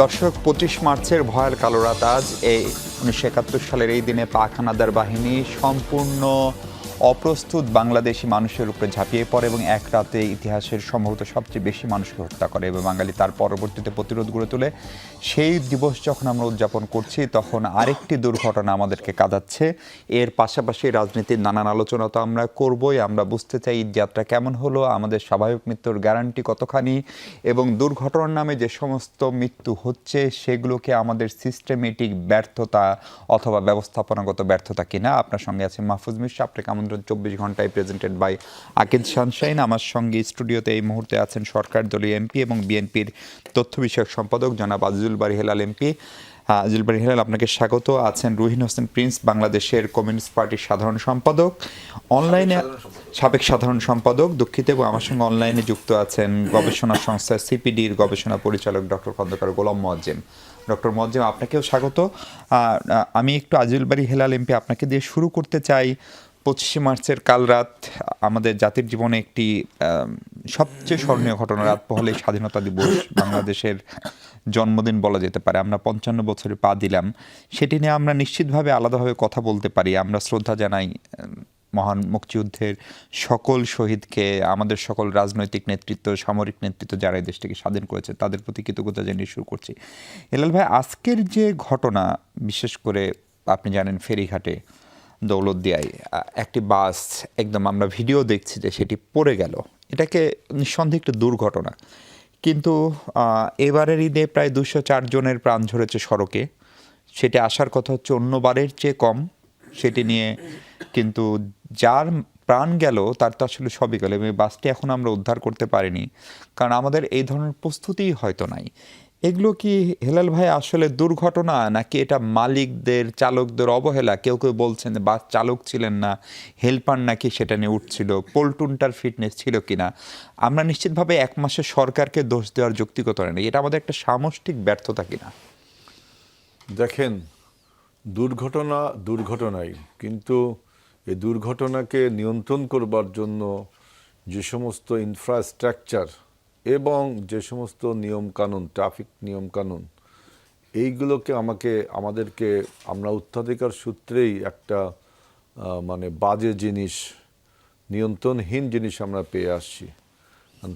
দর্শক, ২৫ মার্চের ভয়াল কালো রাত আজ। এই ১৯৭১ সালের এই দিনে পাক হানাদার বাহিনী সম্পূর্ণ অপ্রস্তুত বাংলাদেশি মানুষের উপরে ঝাঁপিয়ে পড়ে এবং এক রাতে ইতিহাসের সম্ভবত সবচেয়ে বেশি মানুষকে হত্যা করে এবং বাঙালি তার পরবর্তীতে প্রতিরোধ গড়ে তোলে। সেই দিবস যখন আমরা উদযাপন করছি, তখন আরেকটি দুর্ঘটনা আমাদেরকে কাঁদাচ্ছে। এর পাশাপাশি রাজনীতির নানান আলোচনা তো আমরা করবই। আমরা বুঝতে চাই যাত্রা কেমন হলো, আমাদের স্বাভাবিক মৃত্যুর গ্যারান্টি কতখানি, এবং দুর্ঘটনার নামে যে সমস্ত মৃত্যু হচ্ছে সেগুলোকে আমাদের সিস্টেমেটিক ব্যর্থতা অথবা ব্যবস্থাপনাগত ব্যর্থতা কিনা। আপনার সঙ্গে আছে মাহফুজ মির্জা, আপনাকে আমন্ত্রণ ২৪ ঘন্টায় প্রেজেন্টেড বাই আকিদ সানশাইন। আমার সঙ্গে স্টুডিওতে এই মুহূর্তে আছেন সরকার দলীয় এমপি এবং বিএনপির তথ্য বিষয়ক সম্পাদক জনাব আজিজুল বারী হেলাল এমপি। আজিজুল বারী হেলাল, আপনাকে স্বাগত। আছেন রুহিন হোসেন প্রিন্স, বাংলাদেশের কমিউনিস্ট পার্টির সাধারণ সম্পাদক, অনলাইনে সাবেক সাধারণ সম্পাদক, দুঃখিত। এবং আমার সঙ্গে অনলাইনে যুক্ত আছেন গবেষণা সংস্থা সিপিডির গবেষণা পরিচালক ডক্টর খন্দকার গোলাম মোয়াজ্জেম। ডক্টর মোয়াজ্জেম, আপনাকেও স্বাগত। আমি একটু আজিজুল বারী হেলাল এমপি আপনাকে দিয়ে শুরু করতে চাই। ২৫শে মার্চের কাল রাত আমাদের জাতির জীবনে একটি সবচেয়ে স্মরণীয় ঘটনা। রাত পোহালে স্বাধীনতা দিবস, বাংলাদেশের জন্মদিন বলা যেতে পারে। আমরা ৫৫ বছরে পা দিলাম। সেটি নিয়ে আমরা নিশ্চিতভাবে আলাদাভাবে কথা বলতে পারি। আমরা শ্রদ্ধা জানাই মহান মুক্তিযুদ্ধের সকল শহীদকে, আমাদের সকল রাজনৈতিক নেতৃত্ব, সামরিক নেতৃত্ব যারা এই দেশটিকে স্বাধীন করেছে তাদের প্রতি কৃতজ্ঞতা জানিয়ে শুরু করছি। হেলাল ভাই, আজকের যে ঘটনা, বিশেষ করে আপনি জানেন ফেরিঘাটে দৌলতদিয়ায় একটি বাস, একদম আমরা ভিডিও দেখছি যে সেটি পড়ে গেল, এটাকে নিঃসন্দেহে একটি দুর্ঘটনা। কিন্তু এবারের ঈদে প্রায় ২০৪ জনের প্রাণ ঝরেছে সড়কে। সেটি আসার কথা হচ্ছে অন্যবারের চেয়ে কম। সেটি নিয়ে কিন্তু যার প্রাণ গেল তার তো আসলে সবই গেল, এবং বাসটি এখন আমরা উদ্ধার করতে পারিনি, কারণ আমাদের এই ধরনের প্রস্তুতিই হয়তো নাই। এগুলো কি হেলাল ভাই আসলে দুর্ঘটনা, নাকি এটা মালিকদের, চালকদের অবহেলা? কেউ কেউ বলছেন বাস চালক ছিলেন না, হেল্পার নাকি সেটা নিয়ে উঠছিল, পল্টুনটার ফিটনেস ছিল কিনা। আমরা নিশ্চিতভাবে এক মাসে সরকারকে দোষ দেওয়ার যৌক্তিকতা নেই, এটা আমাদের একটা সামষ্টিক ব্যর্থতা কিনা। দেখেন, দুর্ঘটনা দুর্ঘটনাই, কিন্তু এই দুর্ঘটনাকে নিয়ন্ত্রণ করবার জন্য যে সমস্ত ইনফ্রাস্ট্রাকচার এবং যে সমস্ত নিয়মকানুন, ট্রাফিক নিয়মকানুন, এইগুলোকে আমাদেরকে আমরা উত্তরাধিকার সূত্রেই একটা মানে বাজে জিনিস, নিয়ন্ত্রণহীন জিনিস আমরা পেয়ে আসছি।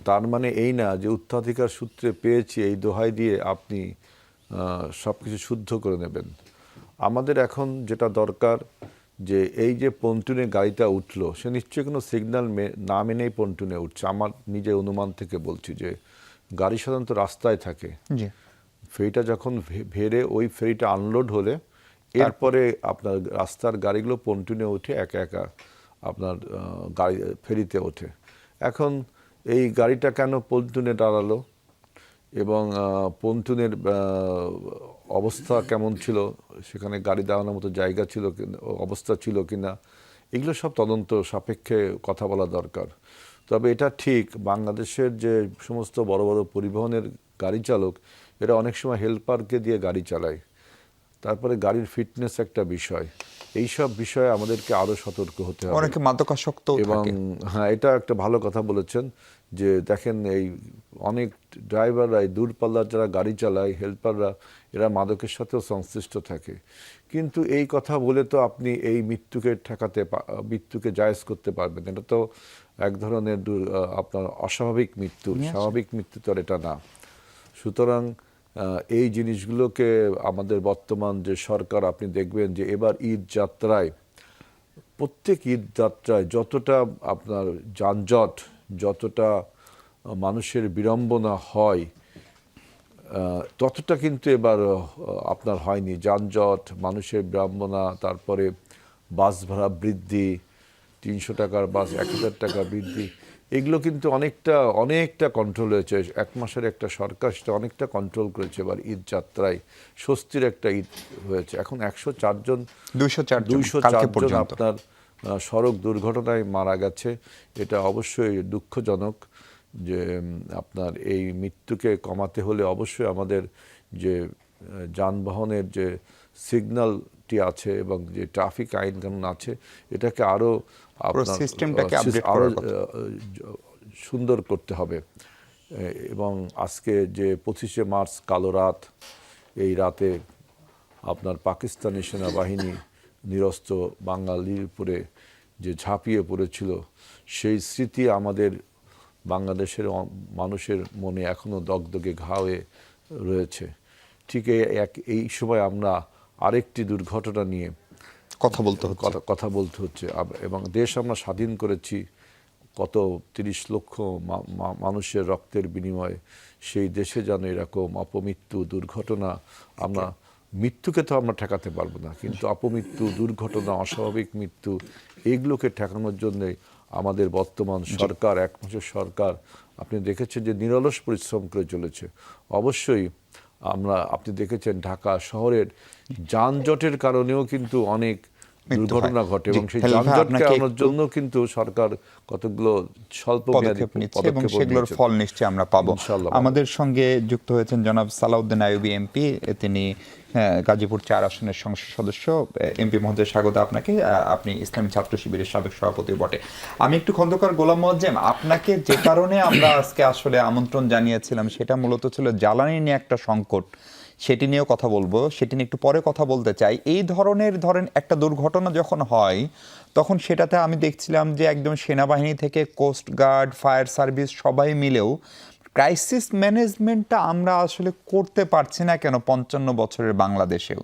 তার মানে এই না যে উত্তরাধিকার সূত্রে পেয়েছি এই দোহাই দিয়ে আপনি সব কিছু শুদ্ধ করে নেবেন। আমাদের এখন যেটা দরকার, যে এই যে পন্টুনে গাড়িটা উঠলো, সে নিশ্চয়ই কোনো সিগন্যাল না মেনেই পন্টুনে উঠছে। আমার নিজের অনুমান থেকে বলছি যে গাড়ি সাধারণত রাস্তায় থাকে, ফেরিটা যখন ভেড়ে ওই ফেরিটা আনলোড হলে এরপরে আপনার রাস্তার গাড়িগুলো পন্টুনে উঠে একা একা আপনার গাড়ি ফেরিতে ওঠে। এখন এই গাড়িটা কেন পন্টুনে দাঁড়ালো এবং পন্টুনের অবস্থা কেমন ছিল, সেখানে গাড়ি দাঁড়ানোর মতো জায়গা ছিল, অবস্থা ছিল কিনা, এগুলো সব তদন্ত সাপেক্ষে কথা বলা দরকার। তবে এটা ঠিক, বাংলাদেশের যে সমস্ত বড় বড় পরিবহনের গাড়ি চালক, এরা অনেক সময় হেল্পারকে দিয়ে গাড়ি চালায়। তারপরে গাড়ির ফিটনেস একটা বিষয়, এইসব বিষয়ে আমাদেরকে আরও সতর্ক হতে হবে। অনেকে মাদকাসক্ত এবং হ্যাঁ, এটা একটা ভালো কথা বলেছেন যে দেখেন, এই অনেক ড্রাইভাররা, দূরপাল্লার যারা গাড়ি চালায়, হেল্পাররা, এরা মাদকের সাথেও সংশ্লিষ্ট থাকে। কিন্তু এই কথা বলে তো আপনি এই মৃত্যুকে জায়েজ করতে পারবেন? এটা তো এক ধরনের আপনার অস্বাভাবিক মৃত্যু, স্বাভাবিক মৃত্যু তো আর এটা না। সুতরাং এই জিনিসগুলোকে আমাদের বর্তমান যে সরকার, আপনি দেখবেন যে এবার ঈদ যাত্রায়, প্রত্যেক ঈদ যাত্রায় যতটা আপনার যানজট, যতটা মানুষের বিড়ম্বনা হয়, ততটা কিন্তু এবার আপনার হয়নি। যানজট, মানুষের বিড়ম্বনা, তারপরে বাস ভাড়া বৃদ্ধি, ৩০০ টাকার বাস ১,০০০ টাকা বৃদ্ধি, এগুলো কিন্তু অনেকটা কন্ট্রোল হয়েছে। এক মাসের একটা সরকার সেটা অনেকটা কন্ট্রোল করেছে। এবার ঈদ যাত্রায় স্বস্তির একটা ঈদ হয়েছে। এখন ২০৪ জন আপনার সড়ক দুর্ঘটনায় মারা গেছে। এটা অবশ্যই দুঃখজনক যে আপনার এই মৃত্যুকে কমাতে হলে অবশ্যই আমাদের যে যানবাহনের যে সিগন্যালটি আছে এবং যে ট্রাফিক আইন কানুন আছে, এটাকে আরও সুন্দর করতে হবে। এবং আজকে যে 25শে মার্চ কালো রাত, এই রাতে আপনার পাকিস্তানি সেনাবাহিনী নিরস্ত্র বাঙালির উপরে যে ঝাঁপিয়ে পড়েছিল, সেই স্মৃতি আমাদের বাংলাদেশের মানুষের মনে এখনো দগদগে ঘা হয়ে রয়েছে। ঠিক এই সময় আমরা আরেকটি দুর্ঘটনা নিয়ে কথা বলতে হচ্ছে এবং দেশ আমরা স্বাধীন করেছি কত 30 লক্ষ মানুষের রক্তের বিনিময়ে। সেই দেশে যেন এরকম অপমৃত্যু দুর্ঘটনা, আমরা মৃত্যুকে তো আমরা ঠেকাতে পারবো না, কিন্তু অপমৃত্যু, দুর্ঘটনা, অস্বাভাবিক মৃত্যু, এইগুলোকে ঠেকানোর জন্যে আমাদের বর্তমান সরকার, এক মাসের সরকার, আপনি দেখেছেন যে নিরলস পরিশ্রম করে চলেছে। অবশ্যই আপনি দেখেছেন ঢাকা শহরের যানজটের কারণেও কিন্তু অনেক দুর্ঘটনা ঘটে এবং সেই যানজটকে এড়ানোর জন্য কিন্তু সরকার কতগুলো স্বল্প মেয়াদী এবং সেগুলোর ফল নিশ্চয়ই আমরা পাবো। আমাদের সঙ্গে যুক্ত হয়েছেন জনাব সালাউদ্দিন আইয়ুবী এমপি, তিনি গাজীপুর 4 আসনের সংসদ সদস্য। এমপি মহোদয়, স্বাগত আপনাকে। আপনি ইসলামী ছাত্র শিবিরের সাবেক সভাপতি বটে। আমি একটু খন্দকার গোলাম মোয়াজ্জেম, আপনাকে যে কারণে আমরা আজকে আসলে আমন্ত্রণ জানিয়েছিলাম সেটা মূলত ছিল জ্বালানি নিয়ে একটা সংকট, সেটি নিয়েও কথা বলবো, সেটি নিয়ে একটু পরে কথা বলতে চাই। এই ধরনের একটা দুর্ঘটনা যখন হয় তখন সেটাতে আমি দেখছিলাম যে একদম সেনাবাহিনী থেকে কোস্টগার্ড, ফায়ার সার্ভিস সবাই মিলেও ক্রাইসিস ম্যানেজমেন্টটা আমরা আসলে করতে পারছি না কেন 55 বছরের বাংলাদেশেও।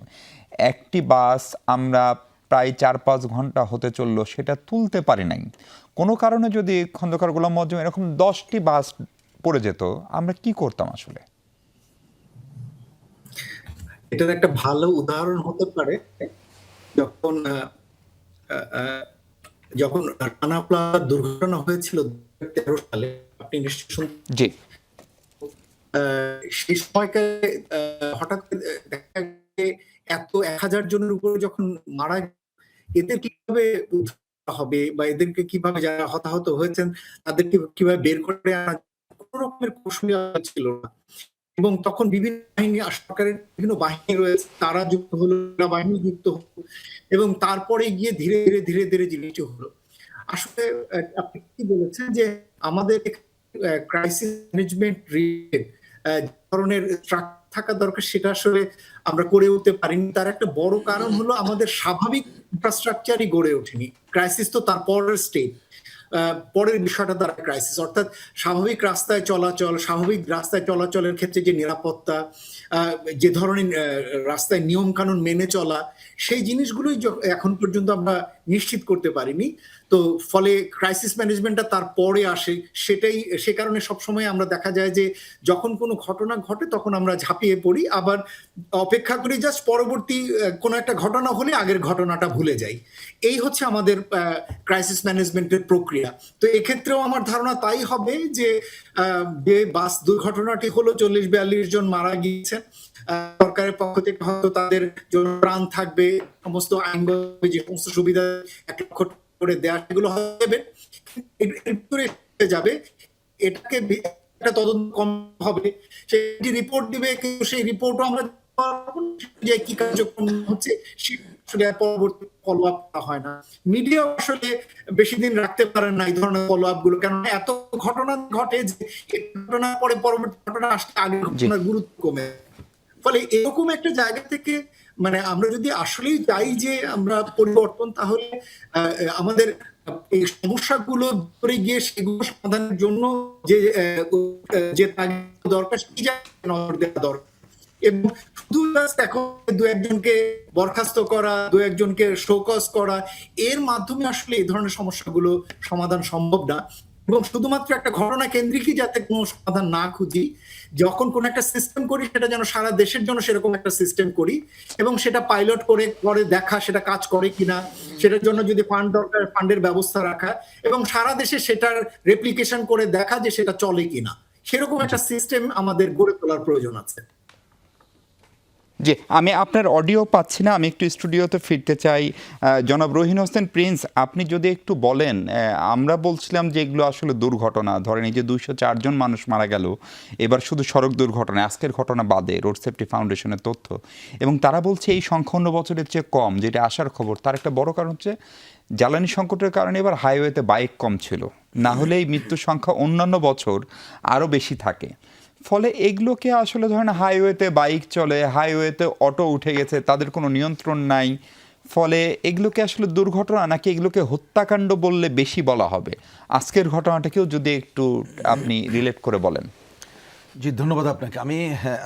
একটি বাস আমরা প্রায় 4-5 ঘন্টা হতে চললো, সেটা তুলতে পারি নাই। কোনো কারণে যদি খন্দকার গোলাম মোয়াজ্জেম এরকম 10টি বাস পড়ে যেত, আমরা কি করতাম আসলে? এটার একটা ভালো উদাহরণ হতে পারে যখন যখন রানা প্লাজার দুর্ঘটনা হয়েছিল 2013 সালে, আপনি নিশ্চয়ই শুনছেন। জি। সেই সময়কালে হঠাৎ দেখা যায় এত 1000 জনের উপরে যখন মারা, এদের কিভাবে উদ্ধার হবে বা এদেরকে কিভাবে যারা হতাহত হয়েছেন তাদেরকে কিভাবে বের করে আনা, কোন রকমের কৌশলী ছিল না। এবং তখন বিভিন্ন বাহিনী, সরকারের বিভিন্ন বাহিনী রয়েছে, তারা যুক্ত হলো, বাহিনী যুক্ত হলো এবং তারপরে গিয়ে ধীরে ধীরে ধীরে ধীরে জিনিসটি হলো। আসলে আপনি কি বলেছেন যে আমাদের ক্রাইসিস ম্যানেজমেন্ট ধরনের স্ট্রাকচার থাকা দরকার, সেটা আসলে আমরা করে উঠতে পারিনি। তার একটা বড় কারণ হলো আমাদের স্বাভাবিক ইনফ্রাস্ট্রাকচারই গড়ে ওঠেনি। ক্রাইসিস তো তার পরের স্টেজ, পরের বিষয়টা দ্বারা ক্রাইসিস, অর্থাৎ স্বাভাবিক রাস্তায় চলাচলের ক্ষেত্রে যে নিরাপত্তা, যে ধরনের রাস্তায় নিয়ম কানুন মেনে চলা, সেই জিনিসগুলোই এখন পর্যন্ত আমরা নিশ্চিত করতে পারিনি। তো ফলে ক্রাইসিস ম্যানেজমেন্টটা তার পরে আসে। সে কারণে সবসময় আমরা দেখা যায় যে যখন কোনো ঘটনা ঘটে তখন আমরা ঝাঁপিয়ে পড়ি, আবার অপেক্ষা করি জাস্ট পরবর্তী কোনো একটা ঘটনা হলে আগের ঘটনাটা ভুলে যাই। এই হচ্ছে আমাদের ক্রাইসিস ম্যানেজমেন্টের প্রক্রিয়া। তো এক্ষেত্রেও আমার ধারণা তাই হবে যে বাস দুর্ঘটনাটি হলো, 40-42 জন মারা গিয়েছেন। সরকারের পক্ষ থেকে হয়তো তাদের জন্য প্রাণ থাকবে, সমস্ত আইনগত যে সমস্ত সুবিধা 1 লক্ষ করে দেওয়া, সেগুলো হবে, এর ভিতরে যাবে। এটাকে একটা তদন্ত কম হবে, সেটি রিপোর্ট দিবে, কিন্তু সেই রিপোর্টও আমরা যে কি কার্যক্রম হচ্ছে সেটা পরবর্তী ফলো আপ করা হয় না। মিডিয়া আসলে বেশি দিন রাখতে পারে না এই ধরনের ফলো আপ গুলো, কারণ এত ঘটনা ঘটে যে ঘটনার পরে পরবর্তী ঘটনা আসতে আগে ঘটনার গুরুত্ব কমে। ফলে এরকম একটা জায়গা থেকে মানে আমরা যদি আসলেই চাই যে আমরা পরিবর্তন, তাহলে আমাদের এই সমস্যাগুলো ধরে গিয়ে সেগুলো সমাধানের জন্য যে দরকার সেই জায়গায় নজর দেওয়া দরকার। এবং শুধু এখন 2-1জনকে বরখাস্ত করা, 2-1জনকে শোকজ করা, এর মাধ্যমে আসলে এই ধরনের সমস্যাগুলো সমাধান সম্ভব না। এবং শুধুমাত্র একটা ঘটনা কেন্দ্রিকই যাতে কোনো সমাধান না খুঁজি, যখন কোন একটা সিস্টেম করি সেটা যেন সারা দেশের জন্য সেরকম একটা সিস্টেম করি এবং সেটা পাইলট করে দেখা সেটা কাজ করে কিনা, সেটার জন্য যদি ফান্ড দরকার ফান্ডের ব্যবস্থা রাখা এবং সারা দেশে সেটার রেপ্লিকেশন করে দেখা যে সেটা চলে কিনা, সেরকম একটা সিস্টেম আমাদের গড়ে তোলার প্রয়োজন আছে। জি, আমি আপনার অডিও পাচ্ছি না, আমি একটু স্টুডিওতে ফিরতে চাই। জনাব রহিন হোসেন প্রিন্স, আপনি যদি একটু বলেন, আমরা বলছিলাম যে এগুলো আসলে দুর্ঘটনা, ধরেন এই যে 204 জন মানুষ মারা গেল এবার শুধু সড়ক দুর্ঘটনা, আজকের ঘটনা বাদে, রোড সেফটি ফাউন্ডেশনের তথ্য, এবং তারা বলছে এই সংখ্যা অন্য বছরের চেয়ে কম, যেটা আসার খবর। তার একটা বড় কারণ হচ্ছে জ্বালানি সংকটের কারণে এবার হাইওয়েতে বাইক কম ছিল, না হলে এই মৃত্যুর সংখ্যা অন্যান্য বছর আরও বেশি থাকে। ফলে এগুলোকে আসলে ধরেন হাইওয়েতে বাইক চলে, হাইওয়েতে অটো উঠে গেছে, তাদের কোনো নিয়ন্ত্রণ নাই, ফলে এগুলোকে আসলে দুর্ঘটনা নাকি এগুলোকে হত্যাকাণ্ড বললে বেশি বলা হবে? আজকের ঘটনাটাকেও যদি একটু আপনি রিলেট করে বলেন। জি, ধন্যবাদ আপনাকে। আমি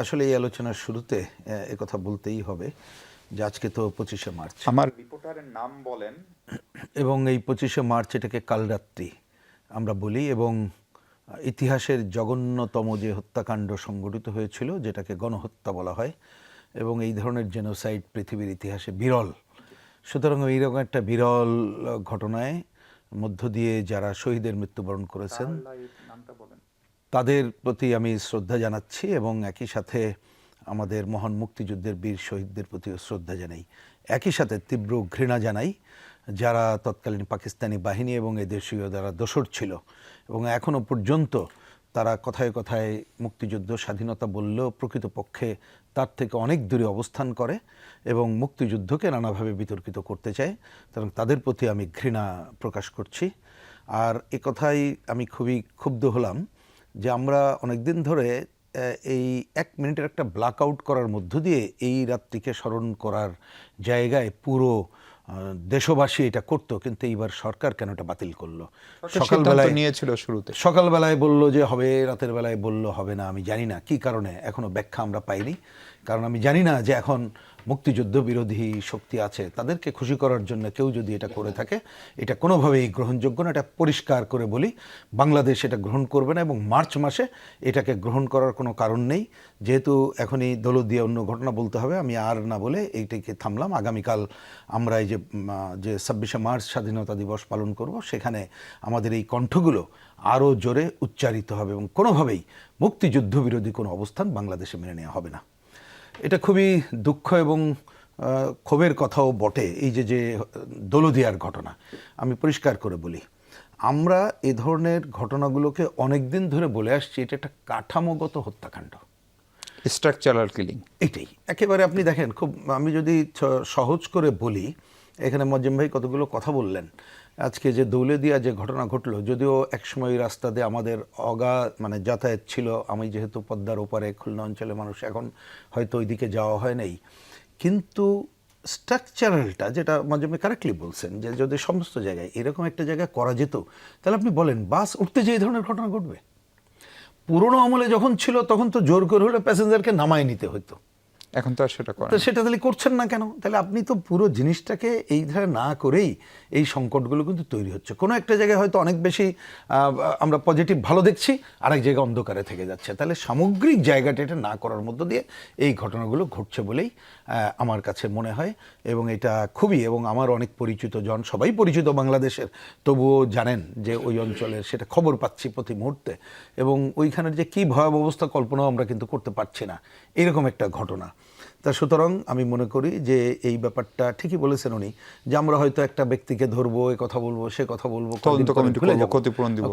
আসলে এই আলোচনার শুরুতে কথা বলতেই হবে যে আজকে তো 25শে মার্চ, আমার রিপোর্টারের নাম বলেন। এবং এই 25শে মার্চ এটাকে কালরাত্রি আমরা বলি, এবং ইতিহাসের জঘন্যতম যে হত্যাকাণ্ড সংঘটিত হয়েছিল যেটাকে গণহত্যা বলা হয়, এবং এই ধরনের জেনোসাইড পৃথিবীর ইতিহাসে বিরল। সুতরাং এইরকম একটা বিরল ঘটনায় মধ্য দিয়ে যারা শহীদের মৃত্যুবরণ করেছেন তাদের প্রতি আমি শ্রদ্ধা জানাচ্ছি, এবং একই সাথে আমাদের মহান মুক্তিযুদ্ধের বীর শহীদদের প্রতিও শ্রদ্ধা জানাই। একই সাথে তীব্র ঘৃণা জানাই যারা তৎকালীন পাকিস্তানি বাহিনী এবং এদেশীয় যারা দোসর ছিল, এবং এখনও পর্যন্ত তারা কথায় কথায় মুক্তিযুদ্ধ স্বাধীনতা বললেও প্রকৃতপক্ষে তার থেকে অনেক দূরে অবস্থান করে এবং মুক্তিযুদ্ধকে নানাভাবে বিতর্কিত করতে চায়। সুতরাং তাদের প্রতি আমি ঘৃণা প্রকাশ করছি। আর এ কথাই আমি খুবই ক্ষুব্ধ হলাম যে আমরা অনেক দিন ধরে এই 1 মিনিটের একটা ব্ল্যাক আউট করার মধ্য দিয়ে এই রাত্রিকে স্মরণ করার জায়গায় পুরো দেশবাসী এটা করতো, কিন্তু এইবার সরকার কেন এটা বাতিল করলো? সকালবেলায় নিয়েছিল শুরুতে, সকালবেলায় বলল যে হবে, রাতের বেলায় বলল হবে না। আমি জানি না কি কারণে, এখনো ব্যাখ্যা আমরা পাইনি। কারণ আমি জানি না যে এখন মুক্তিযুদ্ধ বিরোধী শক্তি আছে, তাদেরকে খুশি করার জন্য কেউ যদি এটা করে থাকে এটা কোনোভাবেই গ্রহণযোগ্য না। এটা পরিষ্কার করে বলি, বাংলাদেশ এটা গ্রহণ করবে না, এবং মার্চ মাসে এটাকে গ্রহণ করার কোনো কারণ নেই। যেহেতু এখনই দলদীয় অন্য ঘটনা বলতে হবে, আমি আর না বলে এইটাকে থামলাম। আগামীকাল আমরা এই যে 26শে মার্চ স্বাধীনতা দিবস পালন করব, সেখানে আমাদের এই কণ্ঠগুলো আরও জোরে উচ্চারিত হবে, এবং কোনোভাবেই মুক্তিযুদ্ধ বিরোধী কোনো অবস্থান বাংলাদেশে মেনে নেওয়া হবে না। এটা খুবই দুঃখ এবং ক্ষোভের কথাও বটে। এই যে দৌলদিয়ার ঘটনা, আমি পরিষ্কার করে বলি, আমরা এ ধরনের ঘটনাগুলোকে অনেক দিন ধরে বলে আসছি এটা একটা কাঠামোগত হত্যাকাণ্ড, স্ট্রাকচারাল কিলিং। এটাই একেবারে। আপনি দেখেন, খুব আমি যদি সহজ করে বলি, এখানে মজ্জেম ভাই কতগুলো কথা বললেন। আজকে যে দৌলদিয়া যে ঘটনা ঘটলো, যদিও একসময় রাস্তা দিয়ে আমাদের যাতায়াত ছিল, আমি যেহেতু পদ্মার ওপারে খুলনা অঞ্চলে মানুষ, এখন হয়তো ওইদিকে যাওয়া হয় নাই, কিন্তু স্ট্রাকচারালটা যেটা মজ্জেম ভাই কারেক্টলি বলছেন যে যদি সমস্ত জায়গায় এরকম একটা জায়গায় করা যেত, তাহলে আপনি বলেন বাস উঠতে যে এই ধরনের ঘটনা ঘটবে? পুরোনো আমলে যখন ছিল তখন তো জোর করে হলে প্যাসেঞ্জারকে নামায় নিতে হতো, এখন তো আর সেটা করে তো সেটা তাহলে করছেন না কেন? তাহলে আপনি তো পুরো জিনিসটাকে এই ধারে না করেই এই সংকটগুলো কিন্তু তৈরি হচ্ছে। কোনো একটা জায়গায় হয়তো অনেক বেশি আমরা পজিটিভ ভালো দেখছি, আরেক জায়গায় অন্ধকারে থেকে যাচ্ছে। তাহলে সামগ্রিক জায়গাটা এটা না করার মধ্য দিয়ে এই ঘটনাগুলো ঘটছে বলেই আমার কাছে মনে হয়। এবং এটা খুবই, এবং আমার অনেক পরিচিত জন, সবাই পরিচিত বাংলাদেশের, তবুও জানেন যে ওই অঞ্চলের সেটা খবর পাচ্ছি প্রতি মুহূর্তে, এবং ওইখানের যে কী ভয়াবহ অবস্থা কল্পনাও আমরা কিন্তু করতে পারছি না, এরকম একটা ঘটনা। তা সুতরাং আমি মনে করি যে এই ব্যাপারটা ঠিকই বলেছেন উনি, যে আমরা হয়তো একটা ব্যক্তিকে ধরবো, এ কথা বলবো, সে কথা বলবো,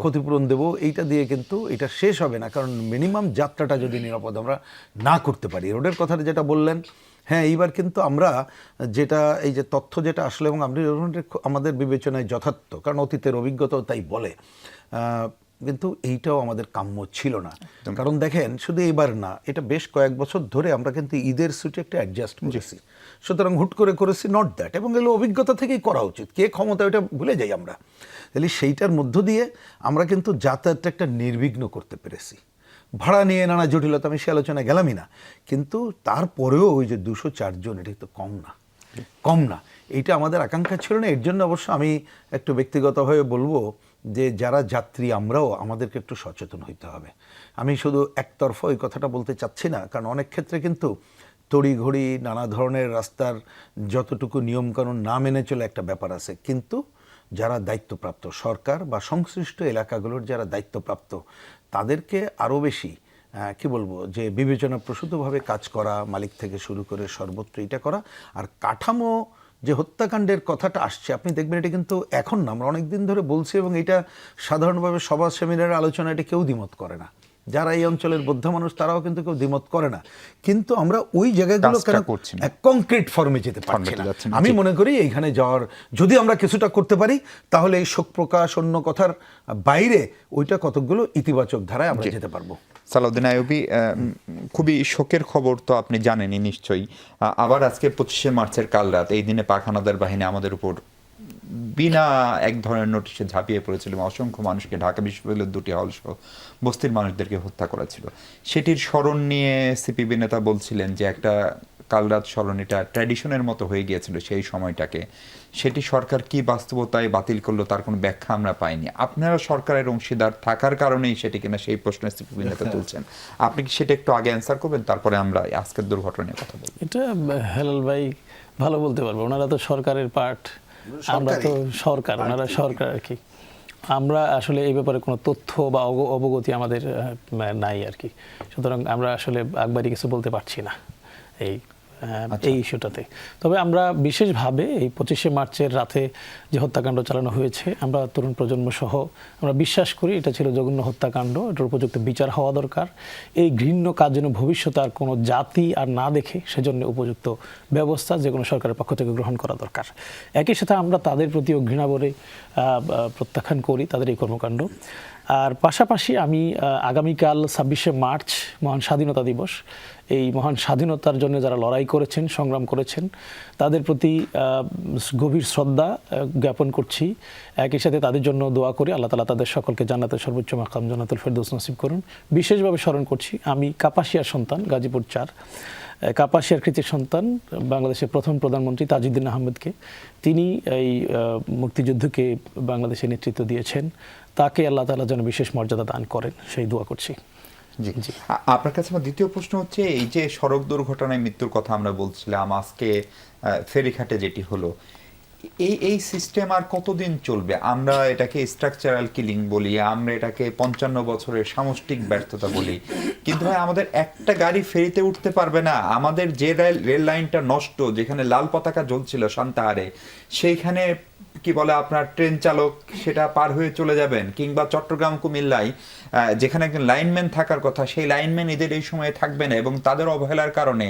ক্ষতিপূরণ দেবো, এইটা দিয়ে কিন্তু এটা শেষ হবে না। কারণ মিনিমাম যাত্রাটা যদি নিরাপদ আমরা না করতে পারি, রোডের কথাটা যেটা বললেন, হ্যাঁ এইবার কিন্তু আমরা যেটা এই যে তথ্য যেটা আসলে, এবং আমাদের বিবেচনায় যথার্থ, কারণ অতীতের অভিজ্ঞতাও তাই বলে, কিন্তু এইটাও আমাদের কাম্য ছিল না। কারণ দেখেন, শুধু এইবার না, এটা বেশ কয়েক বছর ধরে আমরা কিন্তু ঈদের ছুটি একটা অ্যাডজাস্ট করেছি। সুতরাং হুট করে করেছি, নট দ্যাট, এবং এগুলো অভিজ্ঞতা থেকেই করা উচিত। কে ক্ষমতা ওইটা ভুলে যাই আমরা। তাহলে সেইটার মধ্য দিয়ে আমরা কিন্তু যাতায়াতটা একটা নির্বিঘ্ন করতে পেরেছি। ভাড়া নিয়ে নানা জটিলতা, আমি সে আলোচনায় গেলামই না, কিন্তু তারপরেও ওই যে 204 জন, এটা তো কম না। এইটা আমাদের আকাঙ্ক্ষা ছিল না। এর জন্য অবশ্য আমি একটু ব্যক্তিগতভাবে বলবো যে যারা যাত্রী আমরাও, আমাদেরকে একটু সচেতন হইতে হবে। আমি শুধু একতরফা ওই কথাটা বলতে চাচ্ছি না, কারণ অনেক ক্ষেত্রে কিন্তু তড়িঘড়ি নানা ধরনের রাস্তার যতটুকু নিয়মকানুন না মেনে চলে একটা ব্যাপার আছে, কিন্তু যারা দায়িত্বপ্রাপ্ত সরকার বা সংশ্লিষ্ট এলাকাগুলোর যারা দায়িত্বপ্রাপ্ত, তাদেরকে আরও বেশি কি বলবো যে বিবেচনা প্রসূতভাবে কাজ করা, মালিক থেকে শুরু করে সর্বত্র এটা করা। আর কাঠামো যে হত্যাকাণ্ডের কথাটা আসছে, আপনি দেখবেন এটা কিন্তু এখন না, আমরা অনেক দিন ধরে বলছি, এবং এটা সাধারণভাবে সভা সেমিনারের আলোচনা এটা কেউ দ্বিমত করে না। যারা এই অঞ্চলের বৌদ্ধ মানুষ তারাও কিন্তু কেউ দ্বিমত করে না, কিন্তু আমরা ওই জায়গাগুলো কেন কংক্রিট ফর্মে যেতে পারছি না। আমি মনে করি এইখানে যাওয়ার, যদি আমরা কিছুটা করতে পারি তাহলে এই শোক প্রকাশ অন্য কথার বাইরে ওইটা কতগুলো ইতিবাচক ধারায় আমরা যেতে পারবো। সালাউদ্দিন আইয়ুবী, খুবই শোকের খবর তো আপনি জানেনই নিশ্চয়ই। আবার আজকে 25শে মার্চের কাল রাত, এই দিনে পাক হানাদার বাহিনী আমাদের উপর বিনা এক ধরনের নোটিশে ঝাঁপিয়ে পড়েছিল, অসংখ্য মানুষকে, ঢাকা বিশ্ববিদ্যালয়ের 2টি হল সহ বস্তির মানুষদেরকে হত্যা করা ছিল। সেটির স্মরণ নিয়ে সিপিবি নেতা বলছিলেন যে একটা কালরাত স্মরণ, এটা ট্র্যাডিশনের মতো হয়ে গিয়েছিল সেই সময়টাকে। সেটি সরকার কি বাস্তবতায় বাতিল করলো তার কোনো ব্যাখ্যা আমরা পাইনি। আপনারা সরকারের অংশীদার থাকার কারণেই সেটি কিনা, সেই প্রশ্নে সিপিবি নেতা তুলছেন। আপনি কি সেটা একটু আগে অ্যান্সার করবেন, তারপরে আমরা আজকের দুর্ঘটনা নিয়ে কথা বলব? এটা হেলাল ভাই ভালো বলতে পারবে, ওনারা তো সরকারের পার্ট, আমরা তো সরকার, ওনারা সরকার আর কি। আমরা আসলে এই ব্যাপারে কোনো তথ্য বা অবগতি আমাদের নাই আর কি, সুতরাং আমরা আসলে একবারই কিছু বলতে পারছি না এই ইস্যুটাতে। তবে আমরা বিশেষভাবে এই 25শে মার্চের রাতে যে হত্যাকাণ্ড চালানো হয়েছে, আমরা তরুণ প্রজন্ম সহ আমরা বিশ্বাস করি এটা ছিল জঘন্য হত্যাকাণ্ড, এটার উপযুক্ত বিচার হওয়া দরকার। এই ঘৃণ্য কাজ যেন ভবিষ্যতে আর কোনো জাতি আর না দেখে, সেজন্য উপযুক্ত ব্যবস্থা যে কোনো সরকারের পক্ষ থেকে গ্রহণ করা দরকার। একই সাথে আমরা তাদের প্রতিও ঘৃণাভরে প্রত্যাখ্যান করি তাদের এই কর্মকাণ্ড। আর পাশাপাশি আমি আগামীকাল 26শে মার্চ মহান স্বাধীনতা দিবস, এই মহান স্বাধীনতার জন্য যারা লড়াই করেছেন, সংগ্রাম করেছেন, তাদের প্রতি গভীর শ্রদ্ধা জ্ঞাপন করছি। একই সাথে তাদের জন্য দোয়া করি আল্লাহ তাআলা তাদের সকলকে জান্নাতের সর্বোচ্চ মাকাম জান্নাতুল ফেরদৌস নসিব করুন। বিশেষভাবে স্মরণ করছি আমি কাপাসিয়ার সন্তান, গাজীপুর 4 কাপাসিয়ার কৃতির সন্তান, বাংলাদেশের প্রথম প্রধানমন্ত্রী তাজউদ্দিন আহমেদকে। তিনি এই মুক্তিযুদ্ধকে বাংলাদেশে নেতৃত্ব দিয়েছেন, তাকে আল্লাহ তাআলা যেন বিশেষ মর্যাদা দান করেন, সেই দোয়া করছি। জি, আপনার কাছে আমার দ্বিতীয় প্রশ্ন হচ্ছে, এই যে সড়ক দুর্ঘটনায় মৃত্যুর কথা আমরা বলছিলাম, আজকে ফেরিঘাটে যেটি হলো, এই সিস্টেম আর কতদিন চলবে? আমরা এটাকে স্ট্রাকচারাল কিলিং বলি, আমরা এটাকে 55 বছরের সামষ্টিক ব্যর্থতা বলি, কিন্তু ভাই আমাদের একটা গাড়ি ফেরিতে উঠতে পারবে না। আমাদের যে রেল লাইনটা নষ্ট, যেখানে লাল পতাকা জ্বলছিল সান্তাহারে, সেইখানে কি বলে আপনার ট্রেন চালক সেটা পার হয়ে চলে যাবেন, কিংবা চট্টগ্রাম কুমিল্লায় যেখানে একজন লাইনম্যান থাকার কথা, সেই লাইনম্যান এদের এই সময়ে থাকবে না, এবং তাদের অবহেলার কারণে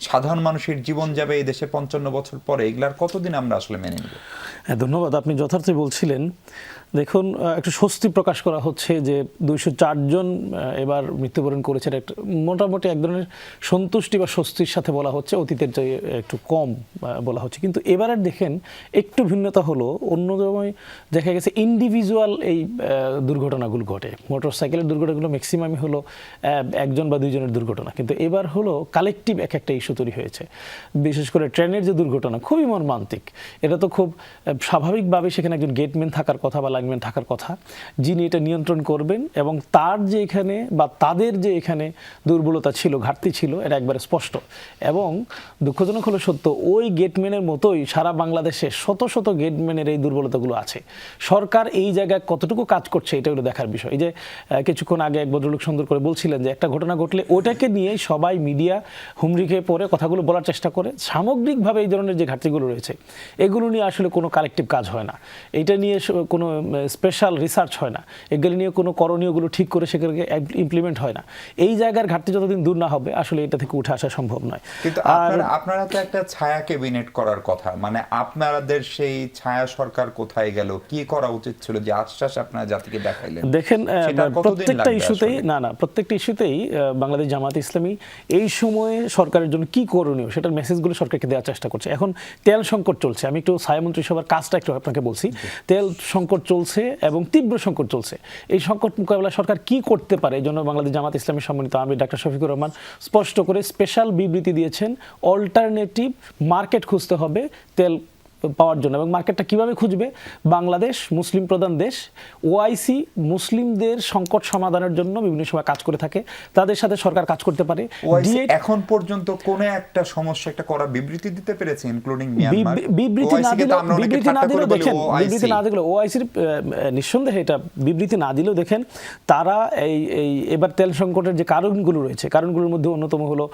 সাধারণ মানুষের জীবন যাবে এই দেশে 55 বছর পরে। এগুলার কতদিন আমরা আসলে মেনে নেব? হ্যাঁ, ধন্যবাদ। আপনি যথার্থই বলছিলেন। দেখুন, একটু স্বস্তি প্রকাশ করা হচ্ছে যে 204 জন এবার মৃত্যুবরণ করেছেন। একটা মোটামুটি এক ধরনের সন্তুষ্টি বা স্বস্তির সাথে বলা হচ্ছে, অতীতের চেয়ে একটু কম বলা হচ্ছে। কিন্তু এবারের দেখেন একটু ভিন্নতা হলো, অন্য সময় দেখা গেছে ইন্ডিভিজুয়াল এই দুর্ঘটনাগুলো ঘটে। মোটরসাইকেলের দুর্ঘটনাগুলো ম্যাক্সিমামই হলো 1জন বা 2 জনের দুর্ঘটনা, কিন্তু এবার হলো কালেকটিভ এক একটা ইস্যু তৈরি হয়েছে। বিশেষ করে ট্রেনের যে দুর্ঘটনা, খুবই মর্মান্তিক। এটা তো খুব স্বাভাবিকভাবে সেখানে একজন গেটম্যান থাকার কথা বা লাইনম্যান থাকার কথা, যিনি এটা নিয়ন্ত্রণ করবেন, এবং তার যে এখানে বা তাদের যে এখানে দুর্বলতা ছিল, ঘাটতি ছিল, এটা একবারে স্পষ্ট। এবং দুঃখজনক হলো সত্য, ওই গেটম্যানের মতোই সারা বাংলাদেশে শত শত গেটম্যানের এই দুর্বলতাগুলো আছে। সরকার এই জায়গায় কতটুকু কাজ করছে এটা হলো দেখার বিষয়। এই যে কিছুক্ষণ আগে এক ভদ্রলোক সুন্দর করে বলছিলেন যে একটা ঘটনা ঘটলে ওটাকে নিয়ে সবাই মিডিয়া হুমড়ি খেয়ে পড়ে কথাগুলো বলার চেষ্টা করে। সামগ্রিকভাবে এই ধরনের যে ঘাটতিগুলো রয়েছে, এগুলো নিয়ে আসলে কোনো কালেকটিভ কাজ হয় না, এটা নিয়ে কোনো স্পেশাল রিসার্চ হয় না, এগুলো নিয়ে কোনো করণীয়গুলো ঠিক করে সেগুলোকে ইমপ্লিমেন্ট হয় না। এই জায়গার ঘাটতি যতদিন দূর না হবে, আসলে এটা থেকে উঠে আসা সম্ভব নয়। কিন্তু আপনারা তো একটা ছায়া ক্যাবিনেট করার কথা, মানে আপনাদের সেই ছায়া সরকার কোথায় গেল? কি করা উচিত ছিল যে আশ্বাস আপনারা জাতিকে দেখাইলেন? দেখেন, প্রত্যেকটা ইস্যুতেই প্রত্যেকটা ইস্যুতেই বাংলাদেশ জামাত ইসলামী এই সময়ে সরকারের জন্য কি করণীয় সেটার মেসেজগুলো সরকারকে দেওয়ার চেষ্টা করছে। এখন তেল সংকট চলছে, আমি একটু ছায়ামন্ত্রী সভার কাজটা একটু আপনাকে বলছি। তেল সংকট চলছে এবং তীব্র সংকট চলছে। এই সংকট মোকাবেলায় সরকার কি করতে পারে, এই জন্য বাংলাদেশ জামাত ইসলামী সম্মানিত আমির ডাক্তার শফিকুর রহমান স্পষ্ট করে স্পেশাল বিবৃতি দিয়েছেন, অল্টারনেটিভ মার্কেট খুঁজতে হবে তেল পাওয়ার জন্য, এবং মার্কেটটা কিভাবে খুঁজবে? বাংলাদেশ মুসলিম প্রধান দেশ, ওআইসি মুসলিমদের সংকট সমাধানের জন্য বিভিন্ন সময় কাজ করে থাকে, তাদের সাথে সরকার কাজ করতে পারে। ওআইসি D8 এখন পর্যন্ত কোন একটা সমস্যা একটা করা বিবৃতি দিতে পেরেছে, ইনক্লুডিং মিয়ানমার? বিবৃতি না ওআইসি কে তো দিলেও আমরা অনেকে বিবৃতি না ঠাট্টা করে দিলেও বলি দেখেন, ওআইসি। বিবৃতি না দিলেও ওআইসির নিঃসন্দেহে এটা বিবৃতি না দিলেও দেখেন তারা এই এবার তেল সংকটের যে কারণগুলো রয়েছে, কারণগুলোর মধ্যে অন্যতম হলো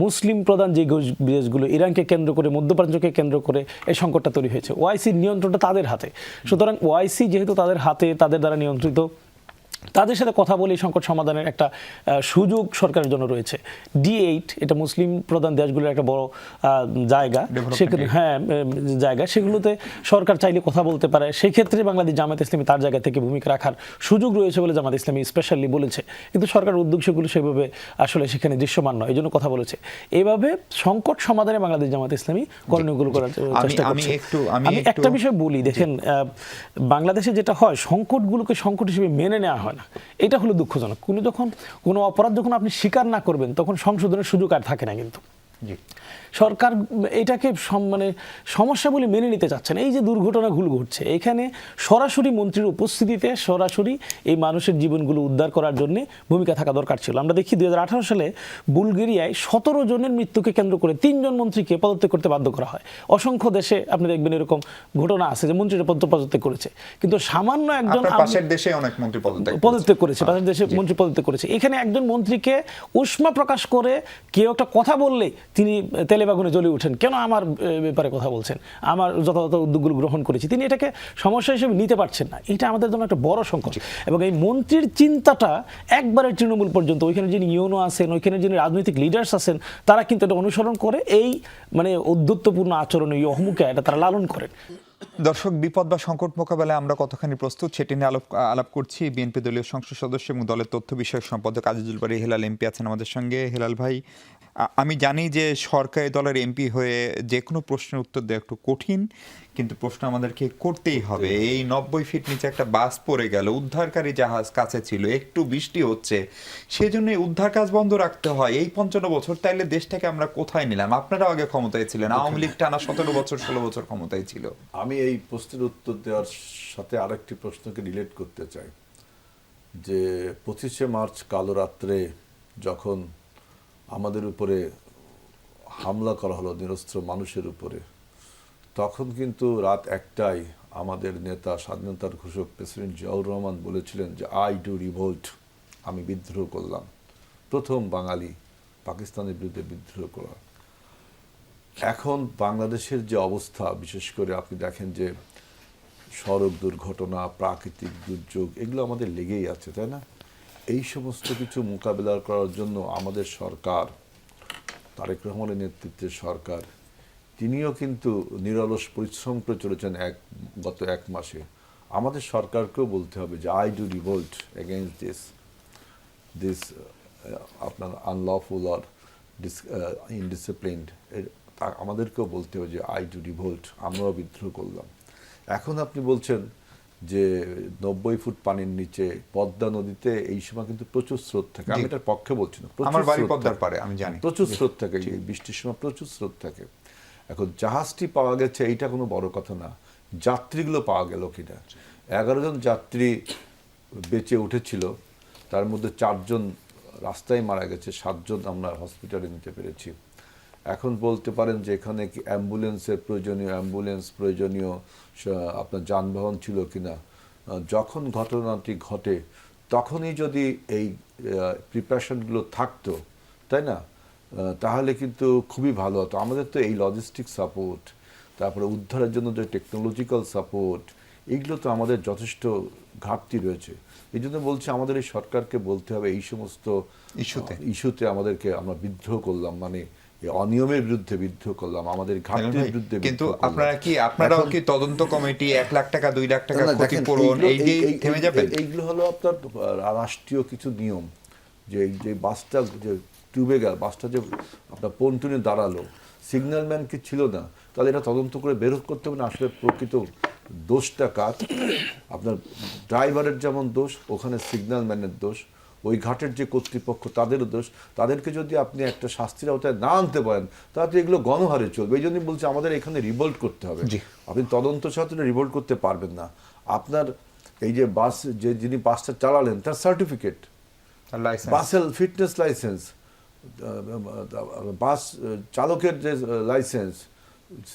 মুসলিম প্রধান যে দেশগুলো, ইরানকে কেন্দ্র করে, মধ্যপ্রাচ্যকে কেন্দ্র করে এই সংকটটা তৈরি হয়েছে। ওআইসির নিয়ন্ত্রণটা তাদের হাতে, সুতরাং ওআইসি যেহেতু তাদের হাতে, তাদের দ্বারা নিয়ন্ত্রিত, তাদের সাথে কথা বলে এই সংকট সমাধানের একটা সুযোগ সরকারের জন্য রয়েছে। D8 এটা মুসলিম প্রধান দেশগুলোর একটা বড় জায়গা, সেখানে জায়গা, সেগুলোতে সরকার চাইলে কথা বলতে পারে। সেই ক্ষেত্রে বাংলাদেশ জামায়াত ইসলামী তার জায়গা থেকে ভূমিকা রাখার সুযোগ রয়েছে বলে জামায়াত ইসলামী স্পেশালি বলেছে, কিন্তু সরকার উদ্যোগ সেগুলো সেভাবে আসলে সেখানে দৃশ্যমান নয়, এই জন্য কথা বলেছে। এভাবে সংকট সমাধানে বাংলাদেশ জামায়াত ইসলামী করণীয়গুলো করার চেষ্টা করছে। আমি একটা বিষয় বলি, দেখেন বাংলাদেশে যেটা হয়, সংকটগুলোকে সংকট হিসেবে মেনে নেওয়া হয় না, এটা হলো দুঃখজনক। যখন কোনো অপরাধ যখন আপনি স্বীকার না করবেন, তখন সংশোধনের সুযোগ আর থাকে না। কিন্তু সরকার এটাকে মানে সমস্যা বলে মেনে নিতে চাচ্ছে না। এই যে দুর্ঘটনাগুলো ঘটছে, এখানে সরাসরি মন্ত্রীর উপস্থিতিতে সরাসরি এই মানুষের জীবনগুলো উদ্ধার করার জন্য ভূমিকা থাকা দরকার ছিল। আমরা দেখি 2018 সালে বুলগেরিয়ায় 17 জনের মৃত্যুকে কেন্দ্র করে 3 জন মন্ত্রীকে পদত্যাগ করতে বাধ্য করা হয়। অসংখ্য দেশে আপনি দেখবেন এরকম ঘটনা আছে যে মন্ত্রীরা পদত্যাগ করেছে, কিন্তু সামান্য একজন, পাশের দেশে অনেক মন্ত্রী পদত্যাগ করেছে, পাশের দেশে মন্ত্রী পদত্যাগ করেছে। এখানে একজন মন্ত্রীকে উষ্মা প্রকাশ করে কেউ একটা কথা বললে তিনি তেলে বাগুনে জ্বলে উঠেন, কেন আমার ব্যাপারে কথা বলছেন, আমার যথাযথ উদ্যোগগুলো গ্রহণ করেছি। তিনি এটাকে সমস্যা হিসেবে নিতে পারছেন না। এটা আমাদের জন্য একটা বড় সংকট। এবং এই মন্ত্রীর চিন্তাটা একবারে তৃণমূল পর্যন্ত, ওইখানে যিনি ইউনো আছেন, ওইখানে যিনি রাজনৈতিক লিডার্স আছেন, তারা কিন্তু এটা অনুসরণ করে, এই মানে ঔদ্ধত্যপূর্ণ আচরণ, এই অহমুকা এটা তারা লালন করেন। দর্শক, বিপদ বা সংকট মোকাবেলায় আমরা কতখানি প্রস্তুত সেটি নিয়ে আলাপ করছি। বিএনপি দলীয় সংসদ সদস্য এবং দলের তথ্য বিষয়ক সম্পাদক আজিজুল বারী হেলাল এমপি আছেন আমাদের সঙ্গে। হেলাল ভাই, আমি জানি যে সরকারি দলের এমপি হয়ে যে কোনো প্রশ্নের উত্তর দেওয়া একটু কঠিন, কিন্তু প্রশ্ন আমাদেরকে করতেই হবে। এই 90 ফিট নিচে একটা বাস পড়ে গেল, উদ্ধারকারী জাহাজ কাছে ছিল, একটু বৃষ্টি হচ্ছে, সেজন্য উদ্ধার কাজ বন্ধ রাখতে হয়। এই 55 বছর, তাইলে দেশটাকে আমরা কোথায় নিলাম? আপনারাও আগে ক্ষমতায় ছিলেন, আওয়ামী লীগ টানা 17 বছর 16 বছর ক্ষমতায় ছিল। আমি এই প্রশ্নের উত্তর দেওয়ার সাথে আরেকটি প্রশ্নকে রিলেট করতে চাই, যে 25শে মার্চ কালো রাত্রে যখন আমাদের উপরে হামলা করা হলো নিরস্ত্র মানুষের উপরে, তখন কিন্তু রাত 1টায় আমাদের নেতা, স্বাধীনতার ঘোষক প্রেসিডেন্ট জিয়াউর রহমান বলেছিলেন যে আই ডু রিভোল্ট, আমি বিদ্রোহ করলাম। প্রথম বাঙালি পাকিস্তানের বিরুদ্ধে বিদ্রোহ করা। এখন বাংলাদেশের যে অবস্থা, বিশেষ করে আপনি দেখেন যে সড়ক দুর্ঘটনা, প্রাকৃতিক দুর্যোগ, এগুলো আমাদের লেগেই আছে, তাই না? এই সমস্ত কিছু মোকাবেলা করার জন্য আমাদের সরকার, তারেক রহমানের নেতৃত্বে সরকার, তিনিও কিন্তু নিরলস পরিশ্রম করে চলেছেন গত 1 মাসে। আমাদের সরকারকেও বলতে হবে যে I do revolt against this আপনার আনলফুল অর ইনডিসিপ্লিনড, আমাদেরকেও বলতে হবে যে আই ডু রিভোল্ট, আমরাও বিদ্রোহ করলাম। এখন আপনি বলছেন যে 90 ফুট পানির নিচে পদ্মা নদীতে এই সময় কিন্তু প্রচুর স্রোত থাকে। আমি এটার পক্ষে বলছি না, আমার বাড়ি পদ্মার পাড়ে, আমি জানি প্রচুর স্রোত থাকে, বৃষ্টির সময় প্রচুর স্রোত থাকে। এখন জাহাজটি পাওয়া গেছে, এইটা কোনো বড় কথা না, যাত্রীগুলো পাওয়া গেল কিনা। 11 জন যাত্রী বেঁচে উঠেছিল, তার মধ্যে 4 জন রাস্তায় মারা গেছে, 7 জন আমরা হসপিটালে নিতে পেরেছি। এখন বলতে পারেন যে এখানে কি অ্যাম্বুলেন্স প্রয়োজনীয় আপনার যানবাহন ছিল কিনা। যখন ঘটনাটি ঘটে তখনই যদি এই প্রিপারেশনগুলো থাকতো, তাই না, তাহলে কিন্তু খুবই ভালো হতো। আমাদের তো এই লজিস্টিক সাপোর্ট, তারপরে উদ্ধারের জন্য যে টেকনোলজিক্যাল সাপোর্ট, এগুলো তো আমাদের যথেষ্ট ঘাটতি রয়েছে। এই জন্য বলছি আমাদের এই সরকারকে বলতে হবে এই সমস্ত ইস্যুতে আমরা বিদ্রোহ করলাম, মানে অনিয়মের বিরুদ্ধে বিদ্রোহ করলাম, আমাদের ঘাটতির বিরুদ্ধে। কিন্তু আপনারাও কি তদন্ত কমিটি 1 লাখ টাকা 2 লাখ টাকা ক্ষতিপূরণ এই যে থেমে যাবেন? এইগুলো হলো আপনার রাষ্ট্রীয় কিছু নিয়ম, যে বাসটা যে ডুবে গেল, বাসটা যে আপনার পন্টুনে দাঁড়ালো, সিগন্যালম্যান কি ছিল না, তাহলে এটা তদন্ত করে বের করতে হবে না আসলে প্রকৃত দোষটা কার। আপনার ড্রাইভারের যেমন দোষ, ওখানে সিগন্যালম্যানের দোষ, ওই ঘাটের যে কর্তৃপক্ষ তাদেরও দোষ। তাদেরকে যদি আপনি একটা শাস্তির আওতায় না আনতে পারেন তাহলে এগুলো গণহারে চলবে। এই জন্যই বলছি আমাদের এখানে রিভোল্ট করতে হবে। আপনি তদন্ত ছাত্র রিভোল্ট করতে পারবেন না। আপনার এই যে বাস যিনি বাসটা চালালেন তার সার্টিফিকেট, বাসের ফিটনেস লাইসেন্স, বাস চালকের যে লাইসেন্স,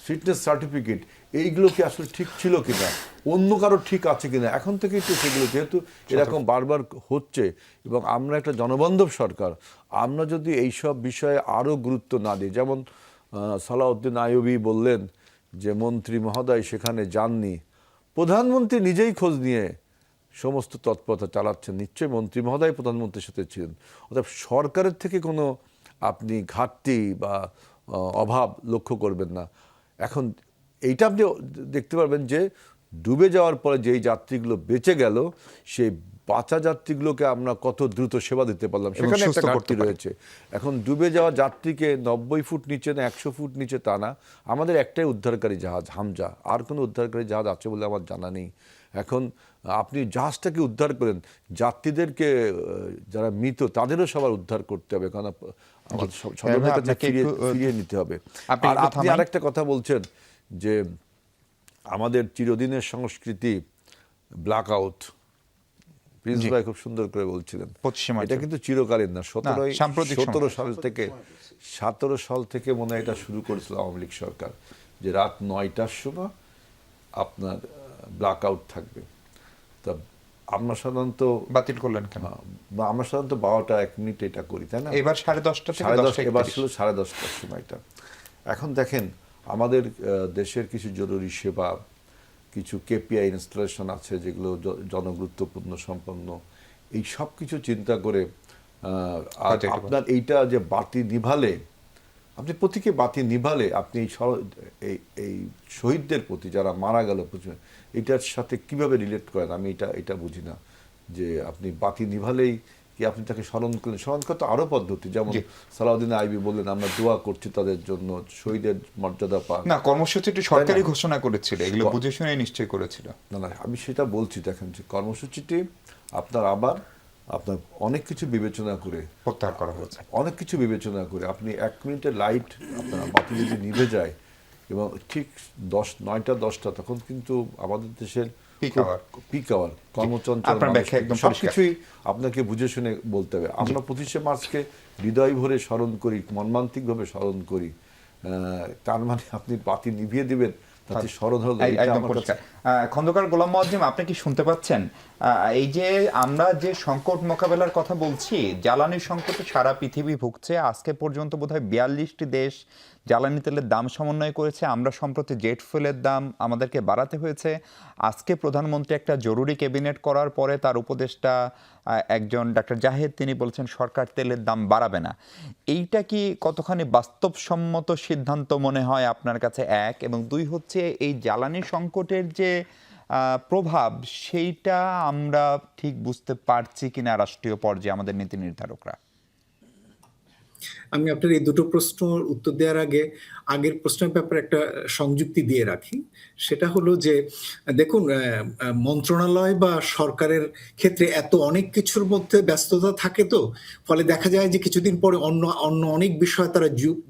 ফিটনেস সার্টিফিকেট, এইগুলো কি আসলে ঠিক ছিল কিনা, অন্য কারো ঠিক আছে কিনা, এখন থেকেই তো সেগুলো, যেহেতু এরকম বারবার হচ্ছে এবং আমরা একটা জনবান্ধব সরকার, আমরা যদি এইসব বিষয়ে আরও গুরুত্ব না দিই, যেমন সালাউদ্দিন আইয়ুবী বললেন যে মন্ত্রী মহোদয় সেখানে যাননি, প্রধানমন্ত্রী নিজেই খোঁজ নিয়ে সমস্ত তৎপরতা চালাচ্ছেন, নিশ্চয়ই মন্ত্রী মহোদয় প্রধানমন্ত্রীর সাথে ছিলেন। অর্থাৎ সরকারের থেকে কোনো আপনি ঘাটতি বা অভাব লক্ষ্য করবেন না। এখন এইটা আপনি দেখতে পারবেন যে ডুবে যাওয়ার পরে যেই যাত্রীগুলো বেঁচে গেল, সেই বাঁচা যাত্রীগুলোকে আমরা কত দ্রুত সেবা দিতে পারলাম, সেখানে একটা ঘাটতি রয়েছে। এখন ডুবে যাওয়া যাত্রীকে 90 ফুট নিচে না 100 ফুট নিচে তা না, আমাদের একটাই উদ্ধারকারী জাহাজ হামজা, আর কোনো উদ্ধারকারী জাহাজ আছে বলে আমার জানা নেই। এখন আপনি জাহাজটাকে উদ্ধার করেন, যাত্রীদেরকে যারা মৃত তাদেরও সবার উদ্ধার করতে হবে, কারণ আমাদের সবার কাছে ফিরিয়ে নিতে হবে। আর আপনি আরেকটা কথা বলছেন যে আমাদের চিরদিনের সংস্কৃতি ব্ল্যাক আউট, প্রিন্স ভাই খুব সুন্দর করে বলছিলেন, এটা কিন্তু চিরকালীন না। 17 সাল থেকে মনে হয় এটা শুরু করেছিল আওয়ামী লীগ সরকার, যে রাত 9টার সময় আপনার ব্ল্যাক আউট থাকবে। তা আমরা সাধারণত বাতিল করলেন কেন? আমরা সাধারণত 12টা 1 মিনিট এটা করি, তাই না? এবার 10:30 এবার ছিল 10:30টার সময়টা। এখন দেখেন আমাদের দেশের কিছু জরুরি সেবা, কিছু কেপিআই ইনস্টলেশন আছে যেগুলো জনগুরুত্বপূর্ণ সম্পন্ন, এই সব কিছু চিন্তা করে আপনার এইটা যে বাতি নিভালে, আপনি প্রতীকে বাতি নিভালে আপনি এই শহীদদের প্রতি যারা মারা গেল এটার সাথে কিভাবে রিলেট করেন, আমি এটা বুঝি না। যে আপনি বাতি নিভালেই কি আপনি তাকে স্মরণ করলেন? স্মরণ করতে আরো পদ্ধতি, যেমন সালাউদ্দিন আইয়ুবী বললেন আমরা দোয়া করছি তাদের জন্য, শহীদের মর্যাদা পাক। না, কর্মসূচিটি সরকারি ঘোষণা করেছিল, এগুলো বুঝে শুনে নিশ্চয়ই করেছিল। না, আমি সেটা বলছি। দেখেন যে কর্মসূচিটি আপনার অনেক কিছু বিবেচনা করে প্রত্যাহার করা হয়েছে, অনেক কিছু বিবেচনা করে আপনি 1 মিনিটের লাইট আপনার বাতি যদি নিভে যায় এবং ঠিক 9টা 10টা, তখন কিন্তু আমাদের দেশের পিক আওয়ার কর্মচঞ্চল, সবকিছুই আপনাকে বুঝে শুনে বলতে হবে। আমরা 25শে মার্চকে হৃদয় ভরে স্মরণ করি, মর্মান্তিকভাবে স্মরণ করি, তার মানে আপনি বাতি নিভিয়ে দিবেন তাতে স্মরণ হলো। খন্দকার গোলাম মুয়াজ্জেম, আপনি কি শুনতে পাচ্ছেন? এই যে আমরা যে সংকট মোকাবেলার কথা বলছি, জ্বালানি সংকটে সারা পৃথিবী ভুগছে। আজকে পর্যন্ত বোধহয় 42টি দেশ জ্বালানি তেলের দাম সমন্বয় করেছে। আমরা সম্প্রতি জেট ফুয়েলের দাম আমাদেরকে বাড়াতে হয়েছে। আজকে প্রধানমন্ত্রী একটা জরুরি ক্যাবিনেট করার পরে তার উপদেষ্টা একজন ডাক্তার জাহেদ, তিনি বলছেন সরকার তেলের দাম বাড়াবে না। এইটা কি কতখানি বাস্তবসম্মত সিদ্ধান্ত মনে হয় আপনার কাছে? 1 এবং 2 হচ্ছে এই জ্বালানি সংকটের যে প্রভাব, সেইটা আমরা ঠিক বুঝতে পারছি কিনা রাষ্ট্রীয় পর্যায়ে আমাদের নীতি নির্ধারকরা? আমি আপনার এই দুটো প্রশ্নের উত্তর দেওয়ার আগে আগের প্রশ্নের ব্যাপারে একটা সংযুক্তি দিয়ে রাখি। সেটা হলো যে দেখুন, মন্ত্রণালয় বা সরকারের ক্ষেত্রে এত অনেক কিছুর মধ্যে ব্যস্ততা থাকে, তো ফলে দেখা যায় যে কিছুদিন পরে অন্য অনেক বিষয় তারা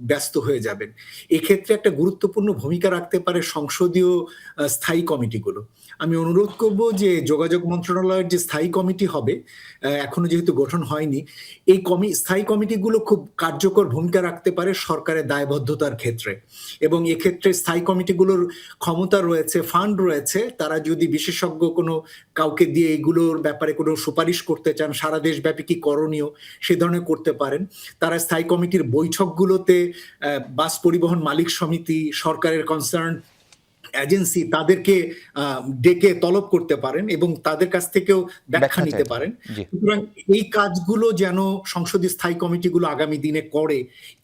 ব্যস্ত হয়ে যাবেন। এক্ষেত্রে একটা গুরুত্বপূর্ণ ভূমিকা রাখতে পারে সংসদীয় স্থায়ী কমিটিগুলো। আমি অনুরোধ করব যে যোগাযোগ মন্ত্রণালয়ের যে স্থায়ী কমিটি হবে, এখনো যেহেতু গঠন হয়নি, এই স্থায়ী কমিটিগুলো খুব কার্যকর ভূমিকা রাখতে পারে সরকারের দায়বদ্ধতার ক্ষেত্রে। এবং এক্ষেত্রে স্থায়ী কমিটিগুলোর ক্ষমতা রয়েছে, ফান্ড রয়েছে, তারা যদি বিশেষজ্ঞ কোনো কাউকে দিয়ে এগুলোর ব্যাপারে কোনো সুপারিশ করতে চান, সারা দেশব্যাপী কি করণীয় সে ধরনের করতে পারেন। তারা স্থায়ী কমিটির বৈঠকগুলোতে বাস পরিবহন মালিক সমিতি, সরকারের কনসার্ন এজেন্সি, তাদেরকে ডেকে তলব করতে পারেন এবং তাদের কাছ থেকেও ব্যাখ্যা নিতে পারেন। সুতরাং এই কাজগুলো যেন সংসদীয় স্থায়ী কমিটিগুলো আগামী দিনে করে,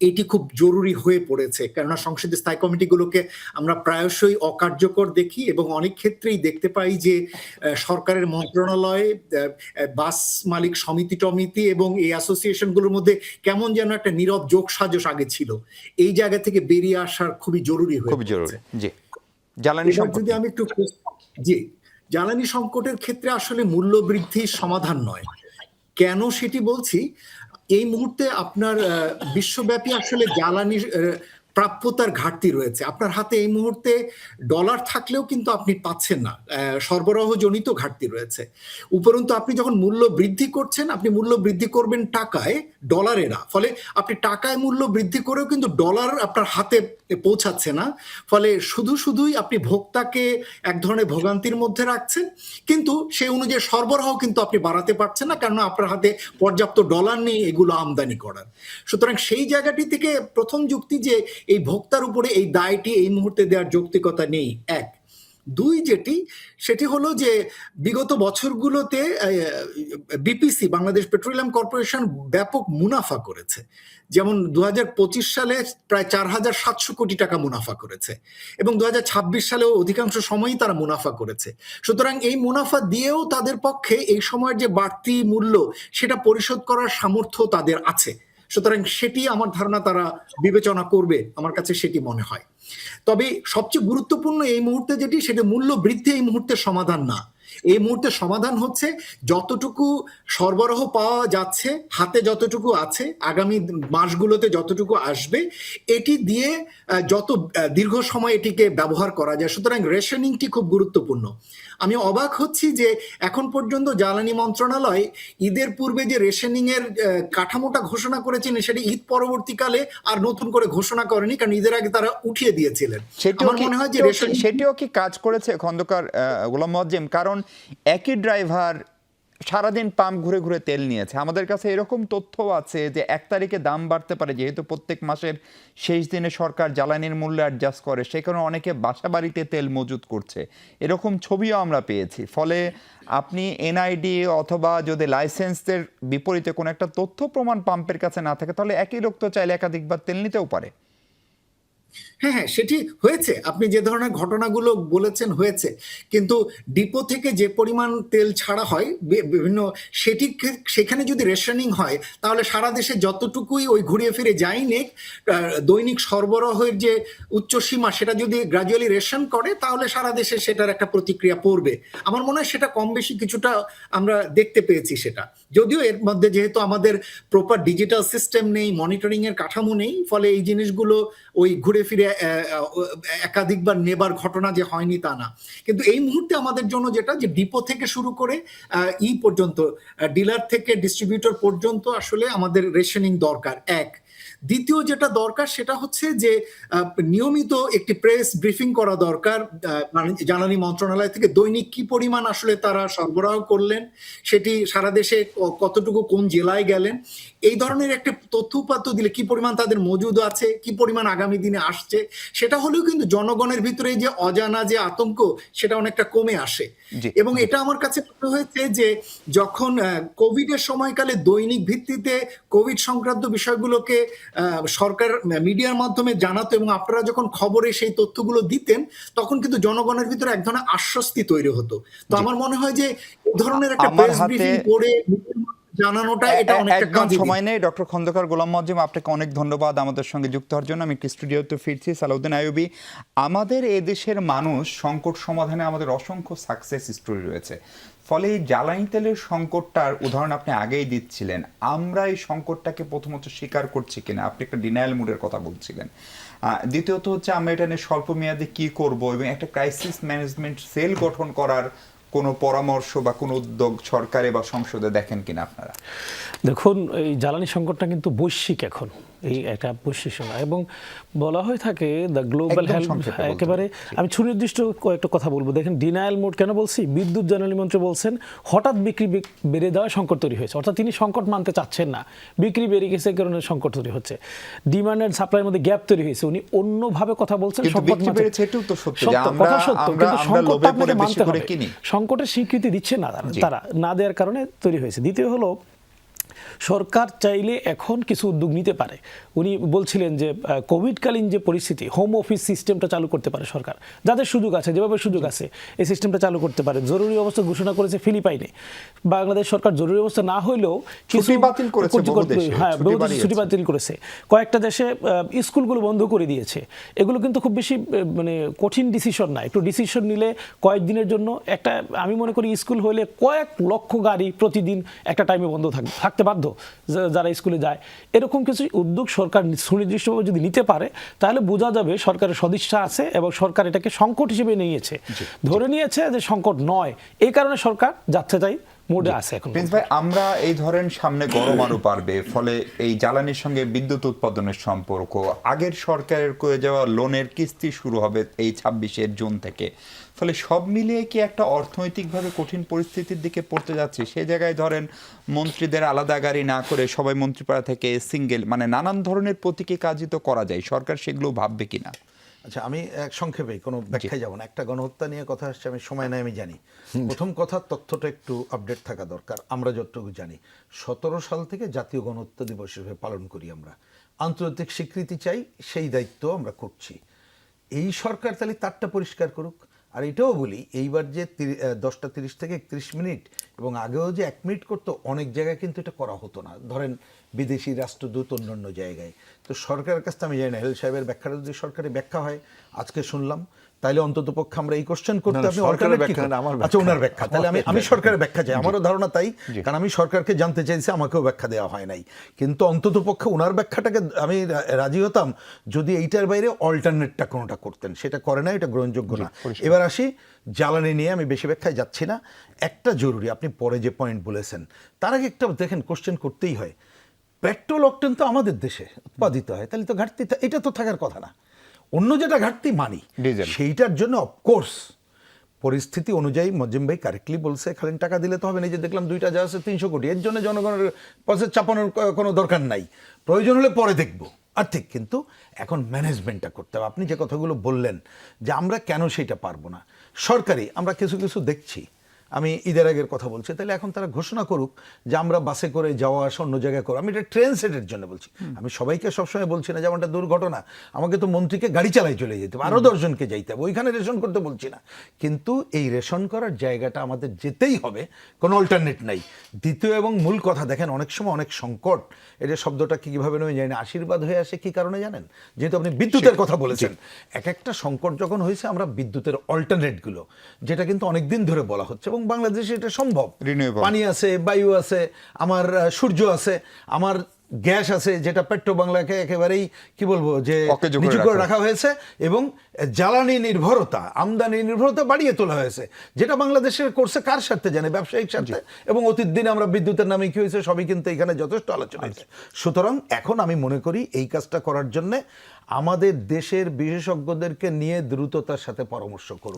এটি খুব জরুরি হয়ে পড়েছে। কেননা সংসদীয় স্থায়ী কমিটিগুলোকে আমরা প্রায়শই অকার্যকর দেখি এবং অনেক ক্ষেত্রেই দেখতে পাই যে সরকারের মন্ত্রণালয়ে বাস মালিক সমিতি এবং এই অ্যাসোসিয়েশনগুলোর মধ্যে কেমন যেন একটা নীরব যোগ সাজস আগে ছিল। এই জায়গা থেকে বেরিয়ে আসার খুবই জরুরি হয়ে পড়েছে। যদি আমি একটু জ্বালানি সংকটের ক্ষেত্রে আসলে মূল্য বৃদ্ধির সমাধান নয়, কেন সেটি বলছি, এই মুহূর্তে আপনার বিশ্বব্যাপী আসলে জ্বালানির প্রাপ্যতার ঘাটতি রয়েছে। আপনার হাতে এই মুহূর্তে ডলার থাকলেও কিন্তু আপনি পাচ্ছেন না, সরবরাহজনিত ঘাটতি রয়েছে। উপরন্তু আপনি যখন মূল্য বৃদ্ধি করছেন, আপনি মূল্য বৃদ্ধি করবেন টাকায়, ডলারে না। ফলে আপনি টাকায় মূল্য বৃদ্ধি করেও কিন্তু ডলার আপনার হাতে পৌঁছাচ্ছে না। ফলে শুধুই আপনি ভোক্তাকে এক ধরনের ভোগান্তির মধ্যে রাখছেন, কিন্তু সেই অনুযায়ী সরবরাহ কিন্তু আপনি বাড়াতে পারছেন না, কারণ আপনার হাতে পর্যাপ্ত ডলার নেই এগুলো আমদানি করার। সুতরাং সেই জায়গাটি থেকে প্রথম যুক্তি যে এই ভোক্তার উপরে এই দায়টি এই মুহূর্তে দেওয়ার যৌক্তিকতা নেই, এক। দুই, সেটি হলো যে বিগত বছরগুলোতে বিপিসি, বাংলাদেশ পেট্রোলিয়াম কর্পোরেশন, ব্যাপক মুনাফা করেছে। যেমন 2025 সালে প্রায় 4,700 কোটি টাকা মুনাফা করেছে, এবং 2026 সালেও অধিকাংশ সময়ই তারা মুনাফা করেছে। সুতরাং এই মুনাফা দিয়েও তাদের পক্ষে এই সময়ের যে বাড়তি মূল্য সেটা পরিশোধ করার সামর্থ্য তাদের আছে। সুতরাং সেটি আমার ধারণা তারা বিবেচনা করবে, আমার কাছে সেটি মনে হয়। তবে সবচেয়ে গুরুত্বপূর্ণ এই মুহূর্তে যেটি, সেটা মূল্য বৃদ্ধি এই মুহূর্তে সমাধান না। এই মুহূর্তে সমাধান হচ্ছে যতটুকু সরবরাহ পাওয়া যাচ্ছে, হাতে যতটুকু আছে, আগামী মাসগুলোতে যতটুকু আসবে, এটি দিয়ে যত দীর্ঘ সময় এটিকে ব্যবহার করা যায়। সুতরাং রেশনিংটি খুব গুরুত্বপূর্ণ। আমি অবাক হচ্ছি যে এখন পর্যন্ত জ্বালানি মন্ত্রণালয় ঈদের পূর্বে যে রেশনিং এর কাঠামোটা ঘোষণা করেছেন, সেটি ঈদ পরবর্তীকালে আর নতুন করে ঘোষণা করেনি, কারণ ঈদের আগে তারা উঠিয়ে দিয়েছিলেন। আমার মনে হয় যে সেটিও কি কাজ করেছে খন্দকার গোলাম মোয়াজ্জেম? কারণ একই ড্রাইভার সারাদিন পাম্প ঘুরে ঘুরে তেল নিয়েছে। আমাদের কাছে এরকম তথ্য আছে যে 1 তারিখে দাম বাড়তে পারে, যেহেতু প্রত্যেক মাসের শেষ দিনে সরকার জ্বালানির মূল্য অ্যাডজাস্ট করে, সেই কারণে অনেকে বাসা বাড়িতে তেল মজুত করছে, এরকম ছবিও আমরা পেয়েছি। ফলে আপনি এনআইডি অথবা যদি লাইসেন্সের বিপরীতে কোনো একটা তথ্য প্রমাণ পাম্পের কাছে না থাকে, তাহলে একই লোক তো চাইলে একাধিকবার তেল নিতেও পারে। হ্যাঁ, সেটি হয়েছে। আপনি যে ধরনের ঘটনাগুলো বলেছেন হয়েছে, কিন্তু ডিপো থেকে যে পরিমাণ তেল ছাড়া হয় বিভিন্ন, সেখানে যদি রেশনিং হয়, তাহলে সারা দেশে যতটুকুই ওই ঘুরিয়ে ফিরে যাই নেক, দৈনিক সরবরাহের যে উচ্চ সীমা সেটা যদি গ্রাজুয়ালি রেশন করে, তাহলে সারা দেশে সেটার একটা প্রতিক্রিয়া পড়বে। আমার মনে হয় সেটা কম বেশি কিছুটা আমরা দেখতে পেয়েছি সেটা। যদিও এর মধ্যে যেহেতু আমাদের প্রপার ডিজিটাল সিস্টেম নেই, মনিটরিং এর কাঠামো নেই, ফলে এই জিনিসগুলো ওই ঘুরে ফিরে একাধিকবার নেবার ঘটনা যে হয়নি তা না। কিন্তু এই মুহূর্তে আমাদের জন্য যেটা, যে ডিপো থেকে শুরু করে পর্যন্ত, ডিলার থেকে ডিস্ট্রিবিউটর পর্যন্ত আসলে আমাদের রেশনিং দরকার, এক। দ্বিতীয় যেটা দরকার সেটা হচ্ছে যে নিয়মিত একটি প্রেস ব্রিফিং করা দরকার জ্বালানি মন্ত্রণালয় থেকে, দৈনিক কি পরিমাণ আসলে তারা সরবরাহ করলেন, সেটি সারা দেশে কতটুকু কোন জেলায় গেলেন, এই ধরনের একটা তথ্য উপাত্ত দিলে, কি পরিমাণ তাদের মজুদ আছে, কি পরিমাণ আগামী দিনে আসছে, সেটা হলেও কিন্তু জনগণের ভিতরে যে অজানা যে আতঙ্ক, সেটা অনেকটা কমে আসে। এবং এটা আমার কাছে মনে হয়েছে যে যখন কোভিডের সময়কালে দৈনিক ভিত্তিতে কোভিড সংক্রান্ত বিষয়গুলোকে সরকার মিডিয়ার মাধ্যমে জানাতো, এবং আপনারা যখন খবরে সেই তথ্যগুলো দিতেন, তখন কিন্তু জনগণের ভিতরে এক ধরনের আশ্বস্তি তৈরি হতো। তো আমার মনে হয় যে এই ধরনের একটা প্রেস ব্রিফিং করে জানানোটা, এটা অনেকটা কাজে দিবে। সময় নেই। ডক্টর খন্দকার গোলাম মোয়াজ্জেম, আপনাকে অনেক ধন্যবাদ আমাদের সঙ্গে যুক্ত হওয়ার জন্য। আমি স্টুডিওতে ফিরছি। সালাউদ্দিন আইয়ুবী, আমাদের এদেশের মানুষ সংকট সমাধানে আমাদের অসংখ্য সাকসেস স্টোরি রয়েছে। ফলে এই জ্বালানি তেলের সংকটটার উদাহরণ আপনি আগেই দিচ্ছিলেন। আমরা এই সংকটটাকে প্রথমত স্বীকার করছি কিনা, আপনি একটা ডিনায়াল মুডের কথা বলছিলেন। দ্বিতীয়ত হচ্ছে আমরা এটা নিয়ে স্বল্প মেয়াদে কি করব, এবং একটা ক্রাইসিস ম্যানেজমেন্ট সেল গঠন করার কোনো পরামর্শ বা কোনো উদ্যোগ সরকারে বা সংসদে দেখেন কিনা আপনারা? দেখুন, এই জ্বালানি সংকটটা কিন্তু বৈশ্বিক, এখন এই একটা বৈশ্বিক সময়, এবং বলা হয়ে থাকে দ্য গ্লোবাল হেলথ, একেবারে আমি সুনির্দিষ্ট কয়েকটা কথা বলবো। দেখেন, ডিনায়াল মোড কেন বলছি, বিদ্যুৎ জ্বালানি মন্ত্রী বলছেন হঠাৎ বিক্রি বেড়ে দেওয়ায় সংকট তৈরি হয়েছে, অর্থাৎ তিনি সংকট মানতে চাচ্ছেন না, বিক্রি বেড়ে গেছে কারণে সংকট তৈরি হচ্ছে, ডিমান্ড এন্ড সাপ্লাইয়ের মধ্যে গ্যাপ তৈরি হয়েছে। উনি অন্যভাবে কথা বলছেন, সংকটের স্বীকৃতি দিচ্ছে না তারা, না দেওয়ার কারণে তৈরি হয়েছে। দ্বিতীয় হলো সরকার চাইলে এখন কিছু উদ্যোগ নিতে পারে। উনি বলছিলেন যে কোভিডকালীন যে পরিস্থিতি, হোম অফিস সিস্টেমটা চালু করতে পারে সরকার, যাদের সুযোগ আছে, যেভাবে সুযোগ আছে এই সিস্টেমটা চালু করতে পারে। জরুরি অবস্থা ঘোষণা করেছে ফিলিপাইনে। বাংলাদেশ সরকার জরুরি অবস্থা না হইলেও ছুটি বাতিল করেছে বহু দেশে, হ্যাঁ, ছুটি বহু দেশে বাড়িয়েছে। ছুটি বাতিল করেছে। কয়েকটা দেশে স্কুলগুলো বন্ধ করে দিয়েছে। এগুলো কিন্তু খুব বেশি মানে কঠিন ডিসিশন না। একটু ডিসিশন নিলে কয়েকদিনের জন্য একটা, আমি মনে করি স্কুল হলে কয়েক লক্ষ গাড়ি প্রতিদিন একটা টাইমে বন্ধ থাকতে বাধ্য যারা স্কুলে যায়। এরকম কিছু উদ্যোগ সরকার সুনির্দিষ্টভাবে যদি নিতে পারে তাহলে বোঝা যাবে সরকারের সদিচ্ছা আছে এবং সরকার এটাকে সংকট হিসেবে নিয়েছে, ধরে নিয়েছে যে সংকট নয়। এই কারণে সরকার যাচ্ছে তাই মোডে আছে এখন। প্রিন্স ভাই, আমরা এই ধরেন সামনে গরম আরো পারবে, ফলে এই জ্বালানির সঙ্গে বিদ্যুৎ উৎপাদনের সম্পর্ক, আগের সরকারের করে যাওয়া লোনের কিস্তি শুরু হবে এই 26 জুন থেকে, ফলে সব মিলিয়ে কি একটা অর্থনৈতিকভাবে কঠিন পরিস্থিতির দিকে পড়তে যাচ্ছে? সেই জায়গায় ধরেন মন্ত্রীদের আলাদা গাড়ি না করে সবাই মন্ত্রীপাড়া থেকে সিঙ্গেল, মানে নানান ধরনের প্রতীকী কাজই তো করা যায়, সরকার সেগুলো ভাববে কিনা? আচ্ছা, আমি এক সংক্ষেপে কোনো ব্যাখ্যায় যাব না। একটা গণহত্যা নিয়ে কথা আসছে, আমি সময় নেই, আমি জানি। প্রথম কথা, তথ্যটা একটু আপডেট থাকা দরকার। আমরা যতটুকু জানি 17 সাল থেকে জাতীয় গণহত্যা দিবস হিসেবে পালন করি আমরা। আন্তর্জাতিক স্বীকৃতি চাই, সেই দায়িত্ব আমরা করছি। এই সরকার তাহলে তারটা পরিষ্কার করুক। আর এটাও বলি, এইবার যে 10টা 30 থেকে 31 মিনিট এবং আগেও যে 1 মিনিট করতো, অনেক জায়গায় কিন্তু এটা করা হতো না। ধরেন বিদেশি রাষ্ট্রদূত অন্যান্য জায়গায়। তো সরকারের কাছে আমি জানি না, হেল সাহেবের ব্যাখ্যাটা যদি সরকারি ব্যাখ্যা হয়, আজকে শুনলাম, তাহলে অন্তত পক্ষে আমরা এই কোশ্চেন করতে, আপনি সরকারের alternate কি ব্যাখ্যা না, করবেন? আমার আচ্ছা, ব্যাখ্যা। ওনার ব্যাখ্যা, তাহলে আমি সরকারের ব্যাখ্যা চাই। আমারও ধারণা তাই, কারণ আমি সরকারকে জানতে চাইছি, আমাকেও ব্যাখ্যা দেওয়া হয় নাই। কিন্তু অন্তত পক্ষে ওনার ব্যাখ্যাটাকে আমি রাজি হতাম যদি এইটার বাইরে অল্টারনেটটা কোনোটা করতেন। সেটা করে না, এটা গ্রহণযোগ্য না। এবার আসি জ্বালানি নিয়ে, আমি বেশি ব্যাখ্যায় যাচ্ছি না। একটা জরুরি, আপনি পরে যে পয়েন্ট বলেছেন, তার আগে একটা দেখেন, কোশ্চেন করতেই হয়। পেট্রোল অকটেন তো আমাদের দেশে উৎপাদিত হয়, তাহলে তো ঘাটতি এটা তো থাকার কথা না। অন্য যেটা ঘাটতি মানি, ডিজেল, সেইটার জন্য অফকোর্স পরিস্থিতি অনুযায়ী মজিম ভাই কারেক্টলি বলছে, খালি টাকা দিলে তো হবে না। যে দেখলাম 2টা জাহাজে 300 কোটি, এর জন্য জনগণের পয়সা চাপানোর কোনো দরকার নাই, প্রয়োজন হলে পরে দেখবো। আর ঠিক, কিন্তু এখন ম্যানেজমেন্টটা করতে হবে। আপনি যে কথাগুলো বললেন যে আমরা কেন সেটা পারবো না, সরকারি আমরা কিছু কিছু দেখছি। আমি ঈদের আগের কথা বলছি, তাহলে এখন তারা ঘোষণা করুক যে আমরা বাসে করে যাওয়া আসা অন্য জায়গায় করো। আমি এটা ট্রেন সেটের জন্য বলছি, আমি সবাইকে সবসময় বলছি না। যেমন একটা দুর্ঘটনা, আমাকে তো মন্ত্রীকে গাড়ি চালাই চলে যেতে হবে, আরও 10 জনকে যাইতে হবে, ওইখানে রেশন করতে বলছি না। কিন্তু এই রেশন করার জায়গাটা আমাদের যেতেই হবে, কোনো অল্টারনেট নাই। দ্বিতীয় এবং মূল কথা, দেখেন অনেক সময় অনেক সংকট, এটা শব্দটা কীভাবে নয় জানি না, আশীর্বাদ হয়ে আসে কী কারণে জানেন? যেহেতু আপনি বিদ্যুতের কথা বলেছেন, এক একটা সংকট যখন হয়েছে, আমরা বিদ্যুতের অল্টারনেটগুলো, যেটা কিন্তু অনেক দিন ধরে বলা হচ্ছে, এবং বাংলাদেশে এটা সম্ভব। পানি আছে, বায়ু আছে, আমার সূর্য আছে, আমার গ্যাস আছে, যেটা পেট্রো বাংলাকে একেবারেই কি বলবো যে নিচু করে রাখা হয়েছে, এবং জ্বালানি নির্ভরতা, আমদানি নির্ভরতা বাড়িয়ে তোলা হয়েছে, যেটা বাংলাদেশের করছে কার স্বার্থে জানে? ব্যবসায়িক স্বার্থে। এবং অতীত দিনে আমরা বিদ্যুতের নামে কি হয়েছে সবই কিন্তু এখানে যথেষ্ট আলোচনা হয়েছে। সুতরাং এখন আমি মনে করি এই কাজটা করার জন্য আমাদের দেশের বিশেষজ্ঞদেরকে নিয়ে দ্রুততার সাথে পরামর্শ করব,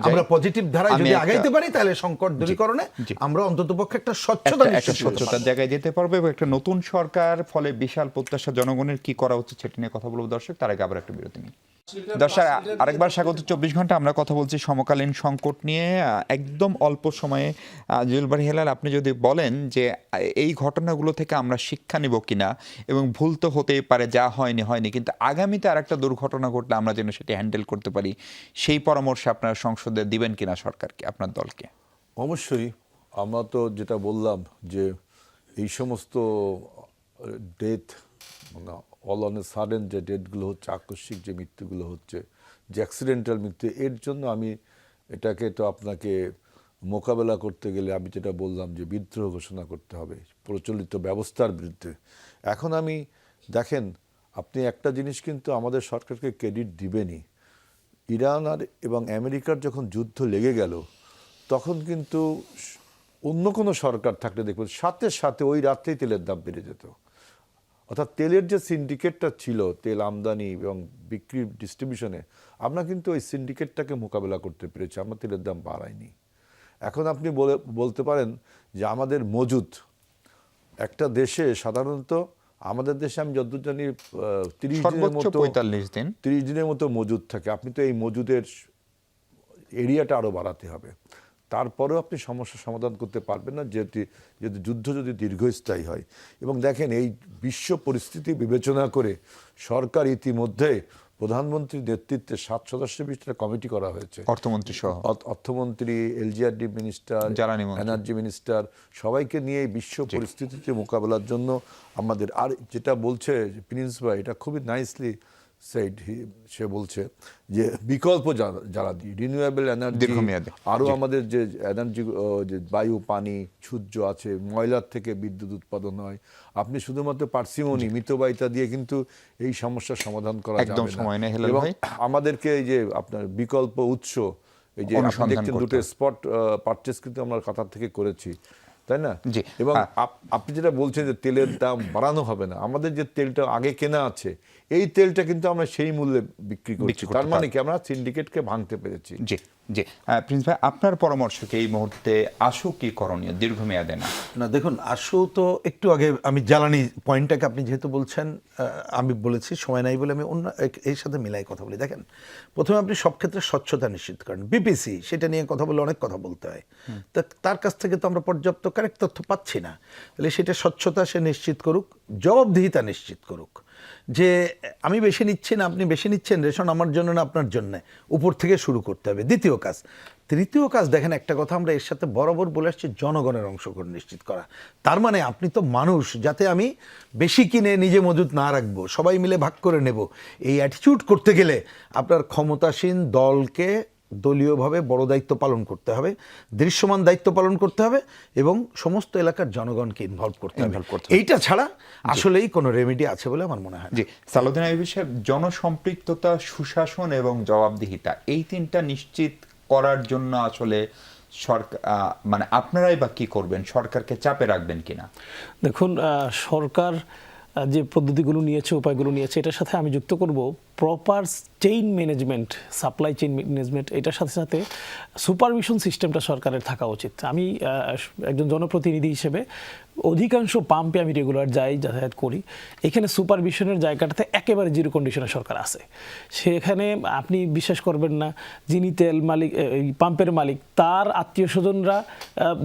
আমরা পজিটিভ ধারায় যদি আগাইতে পারি, তাহলে সংকট দূরীকরণে আমরা অন্ততপক্ষে একটা স্বচ্ছতার জায়গায় যেতে পারবো, এবং একটা নতুন সরকার, ফলে বিশাল প্রত্যাশা জনগণের। কি করা উচিত সেটা নিয়ে কথা বলবো দর্শক, তার আগে আবার একটা বিরতি নিই। দর্শক, আরেকবার স্বাগত 24 ঘন্টা। আমরা কথা বলছি সমকালীন সংকট নিয়ে। একদম অল্প সময়ে জুয়েল বারী হেলাল, আপনি যদি বলেন যে এই ঘটনাগুলো থেকে আমরা শিক্ষা নিব কিনা, এবং ভুল তো হতেই পারে, যা হয়নি হয়নি, কিন্তু আগামীতে আর একটা দুর্ঘটনা ঘটলে আমরা যেন সেটি হ্যান্ডেল করতে পারি, সেই পরামর্শ আপনার সংসদে দিবেন কিনা সরকারকে, আপনার দলকে? অবশ্যই। আমরা তো যেটা বললাম যে এই সমস্ত ডেথ, মানে অল অন এ সাডেন যে ডেথগুলো হচ্ছে, আকস্মিক যে মৃত্যুগুলো হচ্ছে, যে অ্যাক্সিডেন্টাল মৃত্যু, এর জন্য আমি এটাকে তো আপনাকে মোকাবেলা করতে গেলে আমি যেটা বললাম যে বিদ্রোহ ঘোষণা করতে হবে প্রচলিত ব্যবস্থার বিরুদ্ধে। এখন আমি দেখেন, আপনি একটা জিনিস কিন্তু আমাদের সরকারকে ক্রেডিট দিবেনই, ইরান আর এবং আমেরিকার যখন যুদ্ধ লেগে গেল, তখন কিন্তু অন্য কোনো সরকার থাকলে দেখবেন সাথে সাথে ওই রাত্রেই তেলের দাম বেড়ে যেত। অর্থাৎ তেলের যে সিন্ডিকেটটা ছিল, তেল আমদানি এবং বিক্রি ডিস্ট্রিবিউশনে, আমরা কিন্তু ওই সিন্ডিকেটটাকে মোকাবেলা করতে পেরেছি, আমরা তেলের দাম বাড়াইনি। এখন আপনি বলতে পারেন যে আমাদের মজুদ, একটা দেশে সাধারণত আমাদের দেশে আমি যতদূর জানি 30 দিনের মতো 30 দিনের মতো মজুদ থাকে। আপনি তো এই মজুদের এরিয়াটা আরও বাড়াতে হবে। তারপরেও আপনি সমস্যার সমাধান করতে পারবেন না যেহেতু যুদ্ধ যদি দীর্ঘস্থায়ী হয়। এবং দেখেন এই বিশ্ব পরিস্থিতি বিবেচনা করে সরকার ইতিমধ্যে প্রধানমন্ত্রীর নেতৃত্বে 7 সদস্য বিশিষ্ট কমিটি করা হয়েছে, অর্থমন্ত্রী সহ অর্থমন্ত্রী, এলজিআরডি মিনিস্টার, জ্বালানি মন্ত্রী, এনার্জি মিনিস্টার, সবাইকে নিয়ে এই বিশ্ব পরিস্থিতিতে মোকাবেলার জন্য আমাদের। আর যেটা বলছে প্রিন্স ভাই, এটা খুবই নাইসলি সেড, সে বলছে যে বিকল্প জ্বালানি, রিনিউয়েবল এনার্জি, দীর্ঘমেয়াদী আরও আমাদের যে এনার্জি, যে বায়ু, পানি, সূর্য আছে, ময়লার থেকে বিদ্যুৎ উৎপাদন হয়। আপনি শুধুমাত্র পার্সিমনি, মিতব্যয়িতা দিয়ে কিন্তু এই সমস্যার সমাধান করা যাবে একদম না। সময় নেই হেলাল এবং ভাই। আমাদেরকে এই যে আপনার বিকল্প উৎস, এই যে আপনি অনুসন্ধান দেখছেন করতে দুটো হবে। স্পট পারচেজ কিন্তু আমরা কাতার থেকে করেছি, তাই না? জি। এবং আপনি যেটা বলছেন যে তেলের দাম বাড়ানো হবে না, আমাদের যে তেলটা আগে কেনা আছে এই তেলটা কিন্তু আমরা সেই মূল্যে বিক্রি করছি। করতে তার মানে কি আমরা সিন্ডিকেটকে ভাঙতে পেরেছি। জি জি। প্রিন্স ভাই, আপনার পরামর্শ কি এই মুহূর্তে আশু কি করণীয় দীর্ঘমেয়াদে? না দেখুন, আশু তো একটু আগে আমি জ্বালানি পয়েন্টটাকে আপনি যেহেতু বলছেন, আমি বলেছি সময় নাই বলে আমি অন্য এর সাথে মিলাই কথা বলি। দেখেন, প্রথমে আপনি সব ক্ষেত্রে স্বচ্ছতা নিশ্চিত করেন। বিপিসি সেটা নিয়ে কথা বলে অনেক কথা বলতে হয়, তার কাছ থেকে তো আমরা পর্যাপ্ত কারেক্ট তথ্য পাচ্ছি না। তাহলে সেটা স্বচ্ছতা সে নিশ্চিত করুক, জবাবদিহিতা নিশ্চিত করুক, যে আমি বেশি নিচ্ছি না, আপনি বেশি নিচ্ছেন, রেশন আমার জন্য না আপনার জন্য, উপর থেকে শুরু করতে হবে। দ্বিতীয় কাজ। তৃতীয় কাজ, দেখেন একটা কথা আমরা এর সাথে বরাবর বলে আসছি, জনগণের অংশগ্রহণ নিশ্চিত করা। তার মানে আপনি তো মানুষ, যাতে আমি বেশি কিনে নিজে মজুত না রাখবো, সবাই মিলে ভাগ করে নেব, এই অ্যাটিটিউড করতে গেলে আপনার ক্ষমতাসীন দলকে দলীয়ভাবে বড় দায়িত্ব পালন করতে হবে, দৃশ্যমান দায়িত্ব পালন করতে হবে, এবং সমস্ত এলাকার জনগণকে ইনভলভ করতে হবে। এইটা ছাড়া আসলেই কোনো রেমেডি আছে বলে আমার মনে হয় না। জি, সালাউদ্দিন আইয়ুবী সাহেব, জনসম্পৃক্ততা, সুশাসন এবং জবাবদিহিতা, এই তিনটা নিশ্চিত করার জন্য আসলে সরকার, মানে আপনারাই বা কি করবেন? সরকারকে চাপে রাখবেন কিনা? দেখুন, সরকার যে পদ্ধতিগুলো নিয়েছে, উপায়গুলো নিয়েছে, এটার সাথে আমি যুক্ত করব proper chain management, supply chain management. এটার সাথে সাথে সুপারভিশন সিস্টেমটা সরকারের থাকা উচিত। আমি একজন জনপ্রতিনিধি হিসেবে অধিকাংশ পাম্পে আমি রেগুলার যাতায়াত করি। এখানে সুপারভিশনের জায়গাটাতে একেবারে জিরো কন্ডিশনে সরকার আছে। সেখানে আপনি বিশ্বাস করবেন না, যিনি তেল মালিক, পাম্পের মালিক, তার আত্মীয় স্বজনরা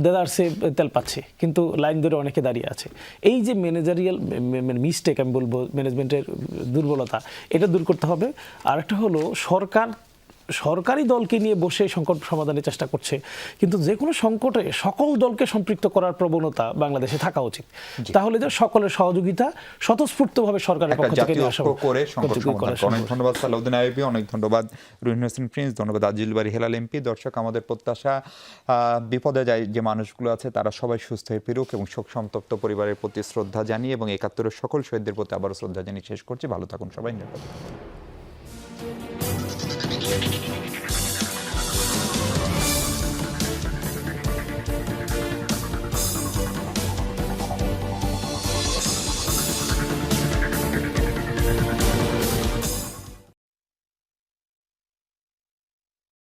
দেদারসে তেল পাচ্ছে, কিন্তু লাইন ধরে অনেকে দাঁড়িয়ে আছে। এই যে ম্যানেজারিয়াল মিস্টেক, আমি বলবো ম্যানেজমেন্টের দুর্বলতা, এটা দূর করতে হবে। আর একটা হলো, সরকারি দলকে নিয়ে বসে সংকট সমাধানের চেষ্টা করছে, কিন্তু যে কোনো সংকটে সকল দলকে সম্পৃক্ত করার প্রবণতা বাংলাদেশে থাকা উচিত। তাহলে যে সকলের সহযোগিতা স্বতঃস্ফূর্তভাবে সরকারের পক্ষ থেকে নিয়ে আসা করে সংকট সমাধান। অনেক ধন্যবাদ সালাউদ্দিন আইয়ুবী, অনেক ধন্যবাদ রুহিন হোসেন প্রিন্স, ধন্যবাদ আজিজুল বারী হেলাল এমপি। দর্শক, আমাদের প্রত্যাশা বিপদে যায় যে মানুষগুলো আছে তারা সবাই সুস্থ হয়ে ফিরুক, এবং শোক সন্তপ্ত পরিবারের প্রতি শ্রদ্ধা জানিয়ে এবং ৭১-এর সকল শহীদদের প্রতি আবারও শ্রদ্ধা জানিয়ে শেষ করছি। ভালো থাকুন সবাই, নিরাপদ।